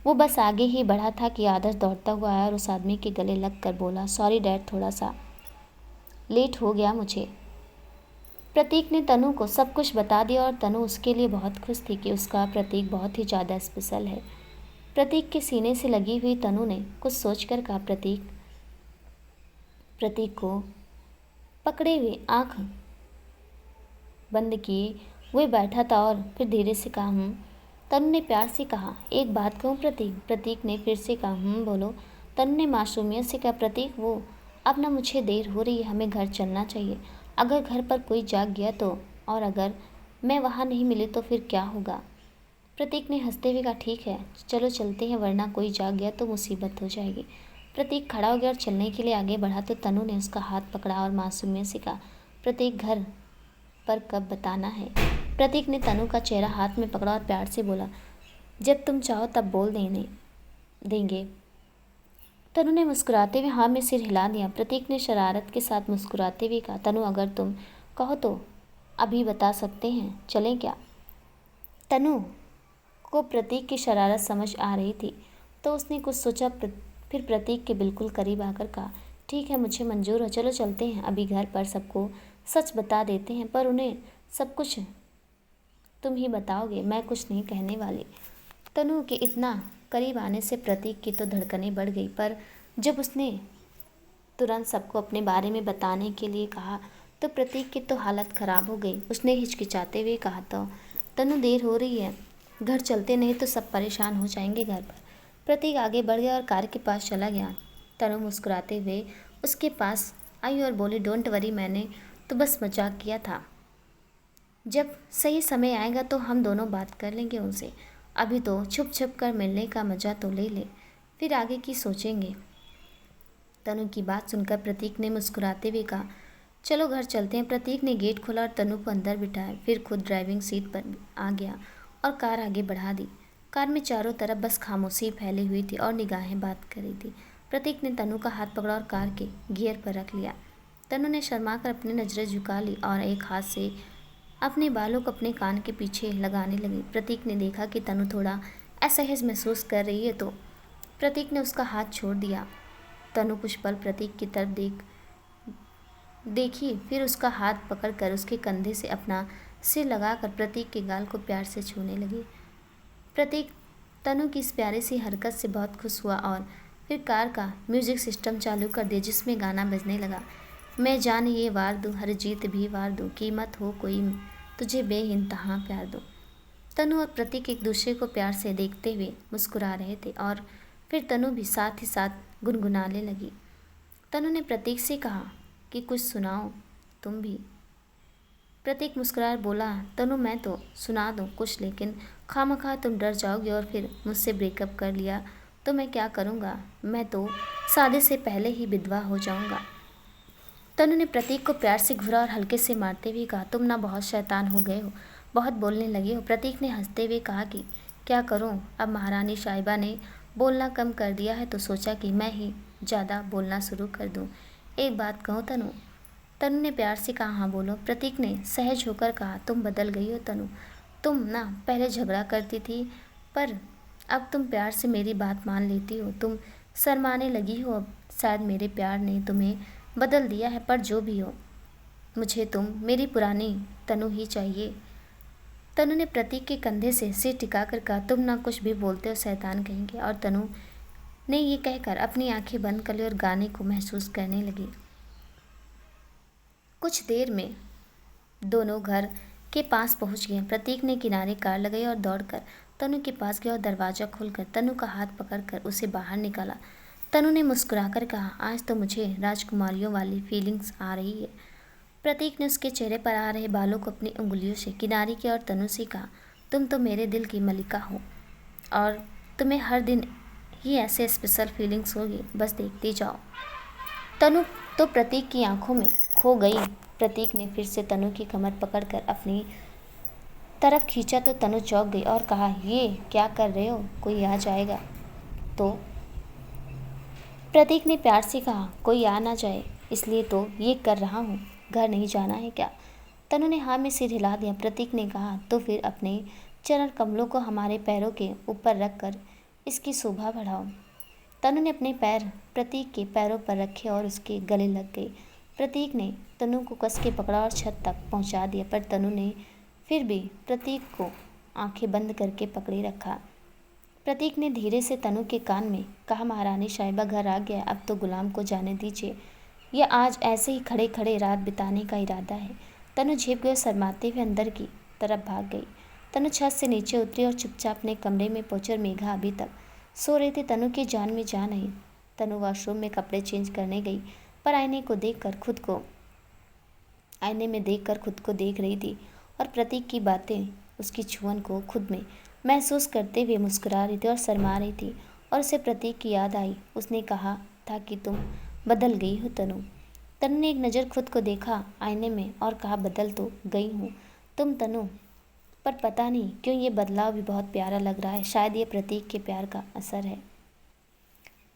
वो बस आगे ही बढ़ा था कि आदर्श दौड़ता हुआ आया और उस आदमी के गले लग कर बोला, सॉरी डैड, थोड़ा सा लेट हो गया मुझे। प्रतीक ने तनु को सब कुछ बता दिया और तनु उसके लिए बहुत खुश थी कि उसका प्रतीक बहुत ही ज़्यादा स्पेशल है। प्रतीक के सीने से लगी हुई तनु ने कुछ सोचकर कहा, प्रतीक को पकड़े हुए आँख बंद किए हुए बैठा था और फिर धीरे से कहा, तनु ने प्यार से कहा, एक बात कहूँ प्रतीक। प्रतीक ने फिर से कहा, बोलो। तनु ने मासूमियत से कहा, प्रतीक वो अब ना मुझे देर हो रही है, हमें घर चलना चाहिए। अगर घर पर कोई जाग गया तो, और अगर मैं वहाँ नहीं मिली तो फिर क्या होगा। प्रतीक ने हंसते हुए कहा, ठीक है चलो चलते हैं, वरना कोई जाग गया तो मुसीबत हो जाएगी। प्रतीक खड़ा हो गया और चलने के लिए आगे बढ़ा तो तनु ने उसका हाथ पकड़ा और मासूमियत से कहा, प्रतीक घर पर कब बताना है। प्रतीक ने तनु का चेहरा हाथ में पकड़ा और प्यार से बोला, जब तुम चाहो तब बोल देंगे। तनु ने मुस्कुराते हुए हाँ में सिर हिला दिया। प्रतीक ने शरारत के साथ मुस्कुराते हुए कहा, तनु अगर तुम कहो तो अभी बता सकते हैं, चलें क्या। तनु को प्रतीक की शरारत समझ आ रही थी तो उसने कुछ सोचा, फिर प्रतीक के बिल्कुल करीब आकर कहा, ठीक है मुझे मंजूर है, चलो चलते हैं। अभी घर पर सबको सच बता देते हैं, पर उन्हें सब कुछ तुम ही बताओगे, मैं कुछ नहीं कहने वाली। तनु के इतना करीब आने से प्रतीक की तो धड़कनें बढ़ गई, पर जब उसने तुरंत सबको अपने बारे में बताने के लिए कहा तो प्रतीक की तो हालत ख़राब हो गई। उसने हिचकिचाते हुए कहा, तो तनु देर हो रही है, घर चलते नहीं तो सब परेशान हो जाएंगे घर पर। प्रतीक आगे बढ़ गया और कार के पास चला गया। तनु मुस्कुराते हुए उसके पास आई और बोली, डोंट वरी, मैंने तो बस मजाक किया था, जब सही समय आएगा तो हम दोनों बात कर लेंगे उनसे। अभी तो छुप छुप कर मिलने का मज़ा तो ले ले, फिर आगे की सोचेंगे। तनु की बात सुनकर प्रतीक ने मुस्कुराते हुए कहा, चलो घर चलते हैं। प्रतीक ने गेट खोला और तनु को अंदर बिठाया, फिर खुद ड्राइविंग सीट पर आ गया और कार आगे बढ़ा दी। कार में चारों तरफ बस खामोशी फैली हुई थी और निगाहें बात कर रही थी। प्रतीक ने तनु का हाथ पकड़ा और कार के गियर पर रख लिया। तनु ने शर्मा कर अपनी नज़रें झुका ली और एक हाथ से अपने बालों को अपने कान के पीछे लगाने लगी। प्रतीक ने देखा कि तनु थोड़ा असहज महसूस कर रही है तो प्रतीक ने उसका हाथ छोड़ दिया। तनु कुछ पल प्रतीक की तरफ देखी, फिर उसका हाथ पकड़कर उसके कंधे से अपना सिर लगाकर प्रतीक के गाल को प्यार से छूने लगी। प्रतीक तनु की इस प्यारी सी हरकत से बहुत खुश हुआ और फिर कार का म्यूजिक सिस्टम चालू कर दिया, जिसमें गाना बजने लगा, मैं जान ये वार दूँ, हर जीत भी वार दूँ, कीमत हो कोई तुझे बेइंतहा प्यार दूँ। तनु और प्रतीक एक दूसरे को प्यार से देखते हुए मुस्कुरा रहे थे और फिर तनु भी साथ ही साथ गुनगुनाने लगी। तनु ने प्रतीक से कहा कि कुछ सुनाओ तुम भी। प्रतीक मुस्कुराकर बोला, तनु मैं तो सुना दूँ कुछ, लेकिन खामखा तुम डर जाओगे और फिर मुझसे ब्रेकअप कर लिया तो मैं क्या करूँगा, मैं तो शादी से पहले ही विधवा हो जाऊँगा। तनु ने प्रतीक को प्यार से घूरा और हल्के से मारते हुए कहा, तुम ना बहुत शैतान हो गए हो, बहुत बोलने लगे हो। प्रतीक ने हंसते हुए कहा कि क्या करूं, अब महारानी साहिबा ने बोलना कम कर दिया है तो सोचा कि मैं ही ज़्यादा बोलना शुरू कर दूं। एक बात कहूं तनु। तनु ने प्यार से कहा, हाँ बोलो। प्रतीक ने सहज होकर कहा, तुम बदल गई हो तनु, तुम ना पहले झगड़ा करती थी पर अब तुम प्यार से मेरी बात मान लेती हो, तुम शर्माने लगी हो। अब शायद मेरे प्यार ने तुम्हें बदल दिया है, पर जो भी हो मुझे तुम मेरी पुरानी तनु ही चाहिए। तनु ने प्रतीक के कंधे से सिर टिकाकर कहा, तुम ना कुछ भी बोलते हो शैतान कहेंगे। और तनु ने ये कहकर अपनी आंखें बंद कर ली और गाने को महसूस करने लगी। कुछ देर में दोनों घर के पास पहुंच गए। प्रतीक ने किनारे कार लगाई और दौड़कर तनु के पास गया और दरवाज़ा खोलकर तनु का हाथ पकड़कर उसे बाहर निकाला। तनु ने मुस्कुराकर कहा, आज तो मुझे राजकुमारियों वाली फीलिंग्स आ रही है। प्रतीक ने उसके चेहरे पर आ रहे बालों को अपनी उंगलियों से किनारे किया और तनु से कहा, तुम तो मेरे दिल की मलिका हो और तुम्हें हर दिन ही ऐसे स्पेशल फीलिंग्स होगी, बस देखती जाओ। तनु तो प्रतीक की आंखों में खो गई। प्रतीक ने फिर से तनु की कमर पकड़कर अपनी तरफ खींचा तो तनु चौंक गई और कहा, ये क्या कर रहे हो, कोई आ जाएगा तो। प्रतीक ने प्यार से कहा, कोई आ ना जाए, इसलिए तो ये कर रहा हूँ। घर नहीं जाना है क्या? तनु ने हाँ में सिर हिला दिया। प्रतीक ने कहा, तो फिर अपने चरण कमलों को हमारे पैरों के ऊपर रखकर इसकी शोभा बढ़ाओ। तनु ने अपने पैर प्रतीक के पैरों पर रखे और उसके गले लग गई। प्रतीक ने तनु को कस के पकड़ा और छत तक पहुंचा दिया, पर तनु ने फिर भी प्रतीक को आंखें बंद करके पकड़े रखा। प्रतीक ने धीरे से तनु के कान में कहा, महारानी साहिबा घर आ गया, अब तो गुलाम को जाने दीजिए। यह आज ऐसे ही खड़े खड़े रात बिताने का इरादा है। तनु झेप गई और शर्माते हुए अंदर की तरफ भाग गई। तनु छत से नीचे उतरी और चुपचाप अपने कमरे में पहुंची और मेघा अभी तक सो रही थी। तनु की जान में जान आई। तनु वॉशरूम में कपड़े चेंज करने गई, पर आईने में देखकर खुद को देख रही थी और प्रतीक की बातें उसकी छुअन को खुद में महसूस करते हुए मुस्कुरा रही थी और शर्मा रही थी। और उसे प्रतीक की याद आई। उसने कहा था कि तुम बदल गई हो तनु। तनु ने एक नज़र खुद को देखा आईने में और कहा, बदल तो गई हूँ तुम तनु, पर पता नहीं क्यों ये बदलाव भी बहुत प्यारा लग रहा है। शायद ये प्रतीक के प्यार का असर है।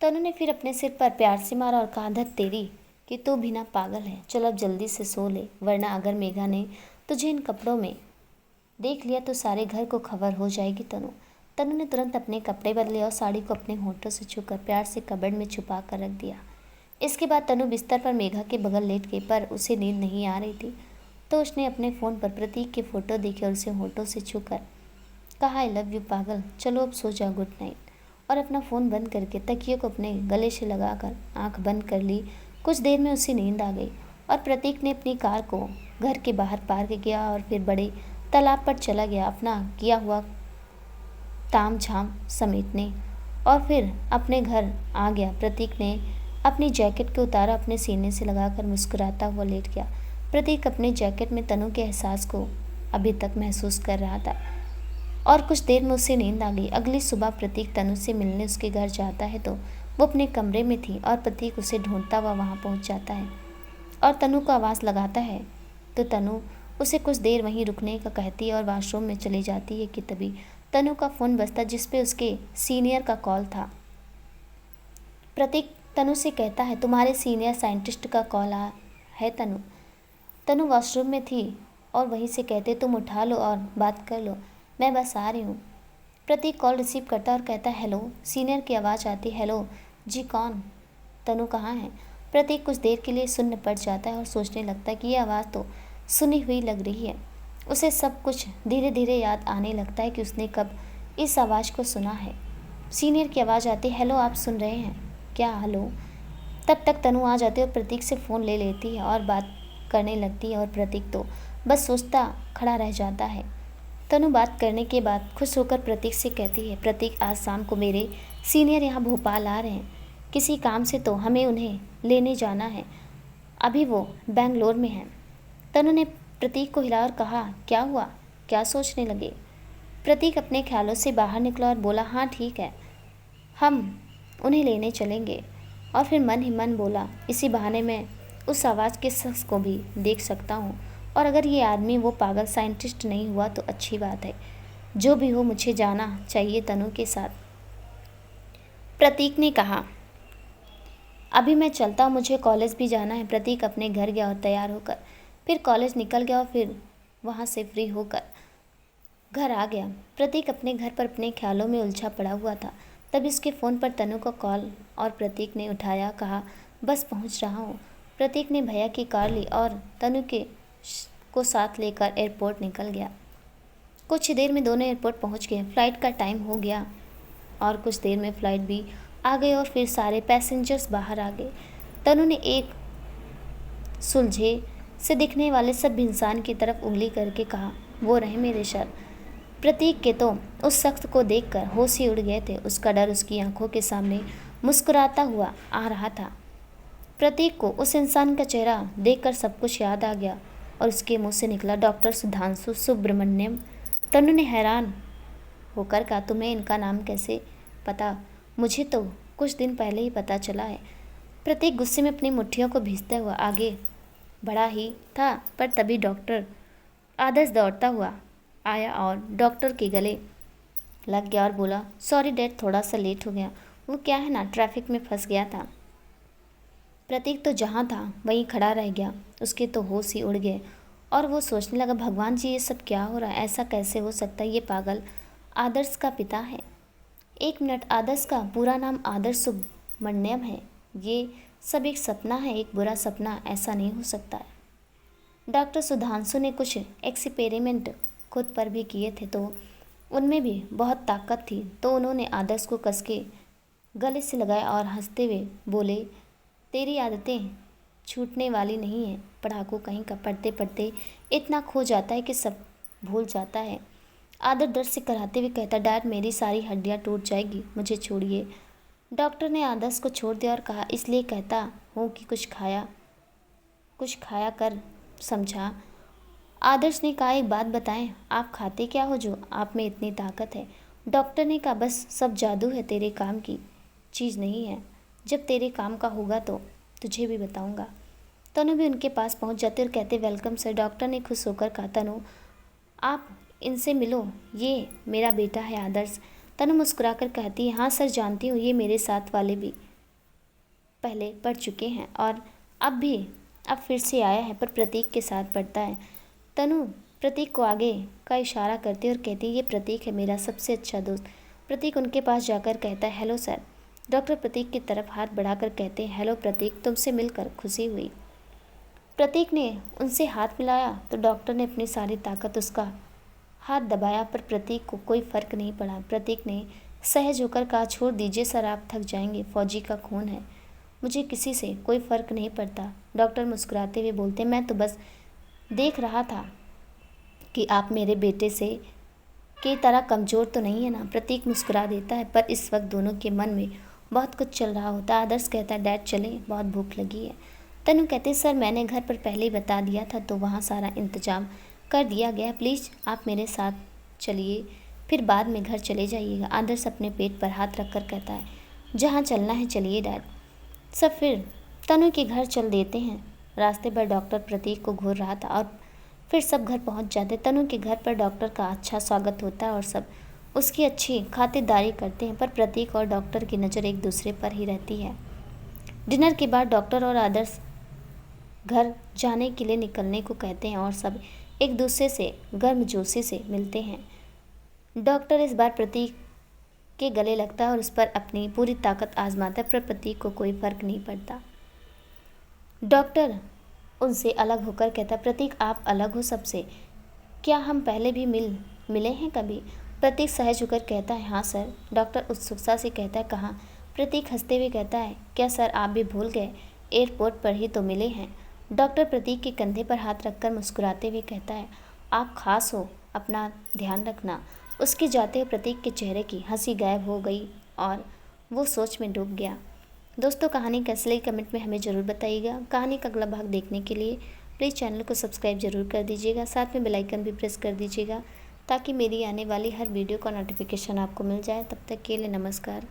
तनु ने फिर अपने सिर पर प्यार से मारा और कहा, धत तेरी कि तू भी ना पागल है। चल अब जल्दी से सो ले, वरना अगर मेघा ने तुझे इन कपड़ों में देख लिया तो सारे घर को खबर हो जाएगी। तनु ने तुरंत अपने कपड़े बदले और साड़ी को अपने होठों से छूकर प्यार से कबर्ड में छुपा कर रख दिया। इसके बाद तनु बिस्तर पर मेघा के बगल लेट गई, पर उसे नींद नहीं आ रही थी, तो उसने अपने फ़ोन पर प्रतीक की फ़ोटो देखी और उसे होठों से छूकर कहा, आई लव यू पागल, चलो अब सो जाओ, गुड नाइट। और अपना फ़ोन बंद करके तकिए को अपने गले से लगाकर आंख बंद कर ली। कुछ देर में उसे नींद आ गई और प्रतीक ने अपनी कार को घर के बाहर पार्क किया और फिर बड़े तालाब पर चला गया अपना किया हुआ ताम झाम समेटने, और फिर अपने घर आ गया। प्रतीक ने अपनी जैकेट को उतारा, अपने सीने से लगाकर मुस्कुराता हुआ लेट गया। प्रतीक अपने जैकेट में तनु के एहसास को अभी तक महसूस कर रहा था और कुछ देर में उसे नींद आ गई। अगली सुबह प्रतीक तनु से मिलने उसके घर जाता है तो वो अपने कमरे में थी और प्रतीक उसे ढूंढता हुआ वहाँ पहुँच जाता है और तनु को आवाज़ लगाता है, तो तनु उसे कुछ देर वहीं रुकने का कहती है और वॉशरूम में चली जाती है कि तभी तनु का फ़ोन बजता, जिसपे उसके सीनियर का कॉल था। प्रतीक तनु से कहता है, तुम्हारे सीनियर साइंटिस्ट का कॉल है तनु। तनु वॉशरूम में थी और वहीं से कहते, तुम उठा लो और बात कर लो, मैं बस आ रही हूँ। प्रतीक कॉल रिसीव करता और कहता, हेलो। सीनियर की आवाज़ आती, हेलो जी, कौन? तनु कहाँ है? प्रतीक कुछ देर के लिए सुन्न पड़ जाता है और सोचने लगता है कि यह आवाज़ तो सुनी हुई लग रही है। उसे सब कुछ धीरे धीरे याद आने लगता है कि उसने कब इस आवाज़ को सुना है। सीनियर की आवाज़ आती, हेलो, आप सुन रहे हैं क्या? हेलो। तब तक तनु आ जाती है और प्रतीक से फ़ोन ले लेती है और बात करने लगती है और प्रतीक तो बस सोचता खड़ा रह जाता है। तनु बात करने के बाद खुश होकर प्रतीक से कहती है, प्रतीक, आज शाम को मेरे सीनियर यहाँ भोपाल आ रहे हैं किसी काम से, तो हमें उन्हें लेने जाना है। अभी वो बेंगलोर में हैं। तनु ने प्रतीक को हिलाया और कहा, क्या हुआ, क्या सोचने लगे? प्रतीक अपने ख्यालों से बाहर निकला और बोला, हाँ ठीक है, हम उन्हें लेने चलेंगे। और फिर मन ही मन बोला, इसी बहाने मैं उस आवाज़ के शख्स को भी देख सकता हूँ, और अगर ये आदमी वो पागल साइंटिस्ट नहीं हुआ तो अच्छी बात है। जो भी हो, मुझे जाना चाहिए तनु के साथ। प्रतीक ने कहा, अभी मैं चलता हूँ, मुझे कॉलेज भी जाना है। प्रतीक अपने घर गया और तैयार होकर फिर कॉलेज निकल गया और फिर वहाँ से फ्री होकर घर आ गया। प्रतीक अपने घर पर अपने ख्यालों में उलझा पड़ा हुआ था। तभी उसके फ़ोन पर तनु का कॉल और प्रतीक ने उठाया, कहा, बस पहुँच रहा हूँ। प्रतीक ने भैया की कार ली और तनु को साथ लेकर एयरपोर्ट निकल गया। कुछ देर में दोनों एयरपोर्ट पहुँच गए। फ़्लाइट का टाइम हो गया और कुछ देर में फ़्लाइट भी आ गई और फिर सारे पैसेंजर्स बाहर आ गए। तनु ने एक सुलझे से दिखने वाले सब इंसान की तरफ उंगली करके कहा, वो रहे मेरे सर। प्रतीक के तो उस शख्स को देखकर होश ही उड़ गए थे। उसका डर उसकी आंखों के सामने मुस्कुराता हुआ आ रहा था। प्रतीक को उस इंसान का चेहरा देखकर सब कुछ याद आ गया और उसके मुंह से निकला, डॉक्टर सुधांशु सुब्रमण्यम। तनु ने हैरान होकर कहा, तुम्हें इनका नाम कैसे पता? मुझे तो कुछ दिन पहले ही पता चला है। प्रतीक गुस्से में अपनी मुट्ठियों को भींचता हुआ आगे बढ़ा ही था, पर तभी डॉक्टर आदर्श दौड़ता हुआ आया और डॉक्टर के गले लग गया और बोला, सॉरी डैड, थोड़ा सा लेट हो गया। वो क्या है ना, ट्रैफिक में फंस गया था। प्रतीक तो जहाँ था वहीं खड़ा रह गया। उसके तो होश ही उड़ गए और वो सोचने लगा, भगवान जी ये सब क्या हो रहा है, ऐसा कैसे हो सकता है, ये पागल आदर्श का पिता है। एक मिनट, आदर्श का पूरा नाम आदर्श सुब्रमण्यम है। ये सब एक सपना है, एक बुरा सपना, ऐसा नहीं हो सकता है। डॉक्टर सुधांशु ने कुछ एक्सपेरिमेंट खुद पर भी किए थे तो उनमें भी बहुत ताकत थी, तो उन्होंने आदर्श को कस के गले से लगाया और हंसते हुए बोले, तेरी आदतें छूटने वाली नहीं है। पढ़ाकू कहीं का पढ़ते पढ़ते इतना खो जाता है कि सब भूल जाता है। आदर दर्द से कराते हुए कहता, डैड मेरी सारी हड्डियाँ टूट जाएगी, मुझे छोड़िए। डॉक्टर ने आदर्श को छोड़ दिया और कहा, इसलिए कहता हूँ कि कुछ खाया कर, समझा। आदर्श ने कहा, एक बात बताएं, आप खाते क्या हो जो आप में इतनी ताकत है। डॉक्टर ने कहा, बस सब जादू है, तेरे काम की चीज़ नहीं है। जब तेरे काम का होगा तो तुझे भी बताऊंगा। तनु भी उनके पास पहुंच जाते और कहते, वेलकम सर। डॉक्टर ने खुश होकर कहा, तनु आप इनसे मिलो, ये मेरा बेटा है आदर्श। तनु मुस्कुराकर कहती है, हाँ सर जानती हूँ, ये मेरे साथ वाले भी पहले पढ़ चुके हैं और अब फिर से आया है, पर प्रतीक के साथ पढ़ता है। तनु प्रतीक को आगे का इशारा करती और कहती, ये प्रतीक है मेरा सबसे अच्छा दोस्त। प्रतीक उनके पास जाकर कहता है, हेलो सर। डॉक्टर प्रतीक की तरफ हाथ बढ़ाकर कहते हैं, हेलो प्रतीक, तुमसे मिलकर खुशी हुई। प्रतीक ने उनसे हाथ मिलाया तो डॉक्टर ने अपनी सारी ताकत उसका हाथ दबाया, पर प्रतीक को कोई फर्क नहीं पड़ा। प्रतीक ने सहज होकर कहा, छोड़ दीजिए सर, आप थक जाएंगे, फौजी का खून है, मुझे किसी से कोई फर्क नहीं पड़ता। डॉक्टर मुस्कुराते हुए बोलते, मैं तो बस देख रहा था कि आप मेरे बेटे से की तरह कमज़ोर तो नहीं है ना। प्रतीक मुस्कुरा देता है, पर इस वक्त दोनों के मन में बहुत कुछ चल रहा होता है। आदर्श कहता है, डैड चलें, बहुत भूख लगी है। तनु कहते, सर मैंने घर पर पहले ही बता दिया था तो वहाँ सारा इंतजाम कर दिया गया, प्लीज़ आप मेरे साथ चलिए, फिर बाद में घर चले जाइएगा। आदर्श अपने पेट पर हाथ रखकर कहता है, जहाँ चलना है चलिए डैड। सब फिर तनु के घर चल देते हैं। रास्ते पर डॉक्टर प्रतीक को घूर रहा था और फिर सब घर पहुंच जाते। तनु के घर पर डॉक्टर का अच्छा स्वागत होता है और सब उसकी अच्छी खातिरदारी करते हैं, पर प्रतीक और डॉक्टर की नज़र एक दूसरे पर ही रहती है। डिनर के बाद डॉक्टर और आदर्श घर जाने के लिए निकलने को कहते हैं और सब एक दूसरे से गर्मजोशी से मिलते हैं। डॉक्टर इस बार प्रतीक के गले लगता है और उस पर अपनी पूरी ताकत आजमाता है, पर प्रतीक को कोई फर्क नहीं पड़ता। डॉक्टर उनसे अलग होकर कहता, प्रतीक आप अलग हो सबसे, क्या हम पहले भी मिले हैं कभी। प्रतीक सहज होकर कहता है, हाँ सर। डॉक्टर उत्सुकता से कहता है, कहाँ। प्रतीक हंसते हुए कहता है, क्या सर आप भी भूल गए, एयरपोर्ट पर ही तो मिले हैं। डॉक्टर प्रतीक के कंधे पर हाथ रखकर मुस्कुराते हुए कहता है, आप खास हो, अपना ध्यान रखना। उसके जाते हुए प्रतीक के चेहरे की हंसी गायब हो गई और वो सोच में डूब गया। दोस्तों कहानी कैसी लगी कमेंट में हमें ज़रूर बताइएगा। कहानी का अगला भाग देखने के लिए प्लीज़ चैनल को सब्सक्राइब जरूर कर दीजिएगा, साथ में बेल आइकन भी प्रेस कर दीजिएगा ताकि मेरी आने वाली हर वीडियो का नोटिफिकेशन आपको मिल जाए। तब तक के लिए नमस्कार।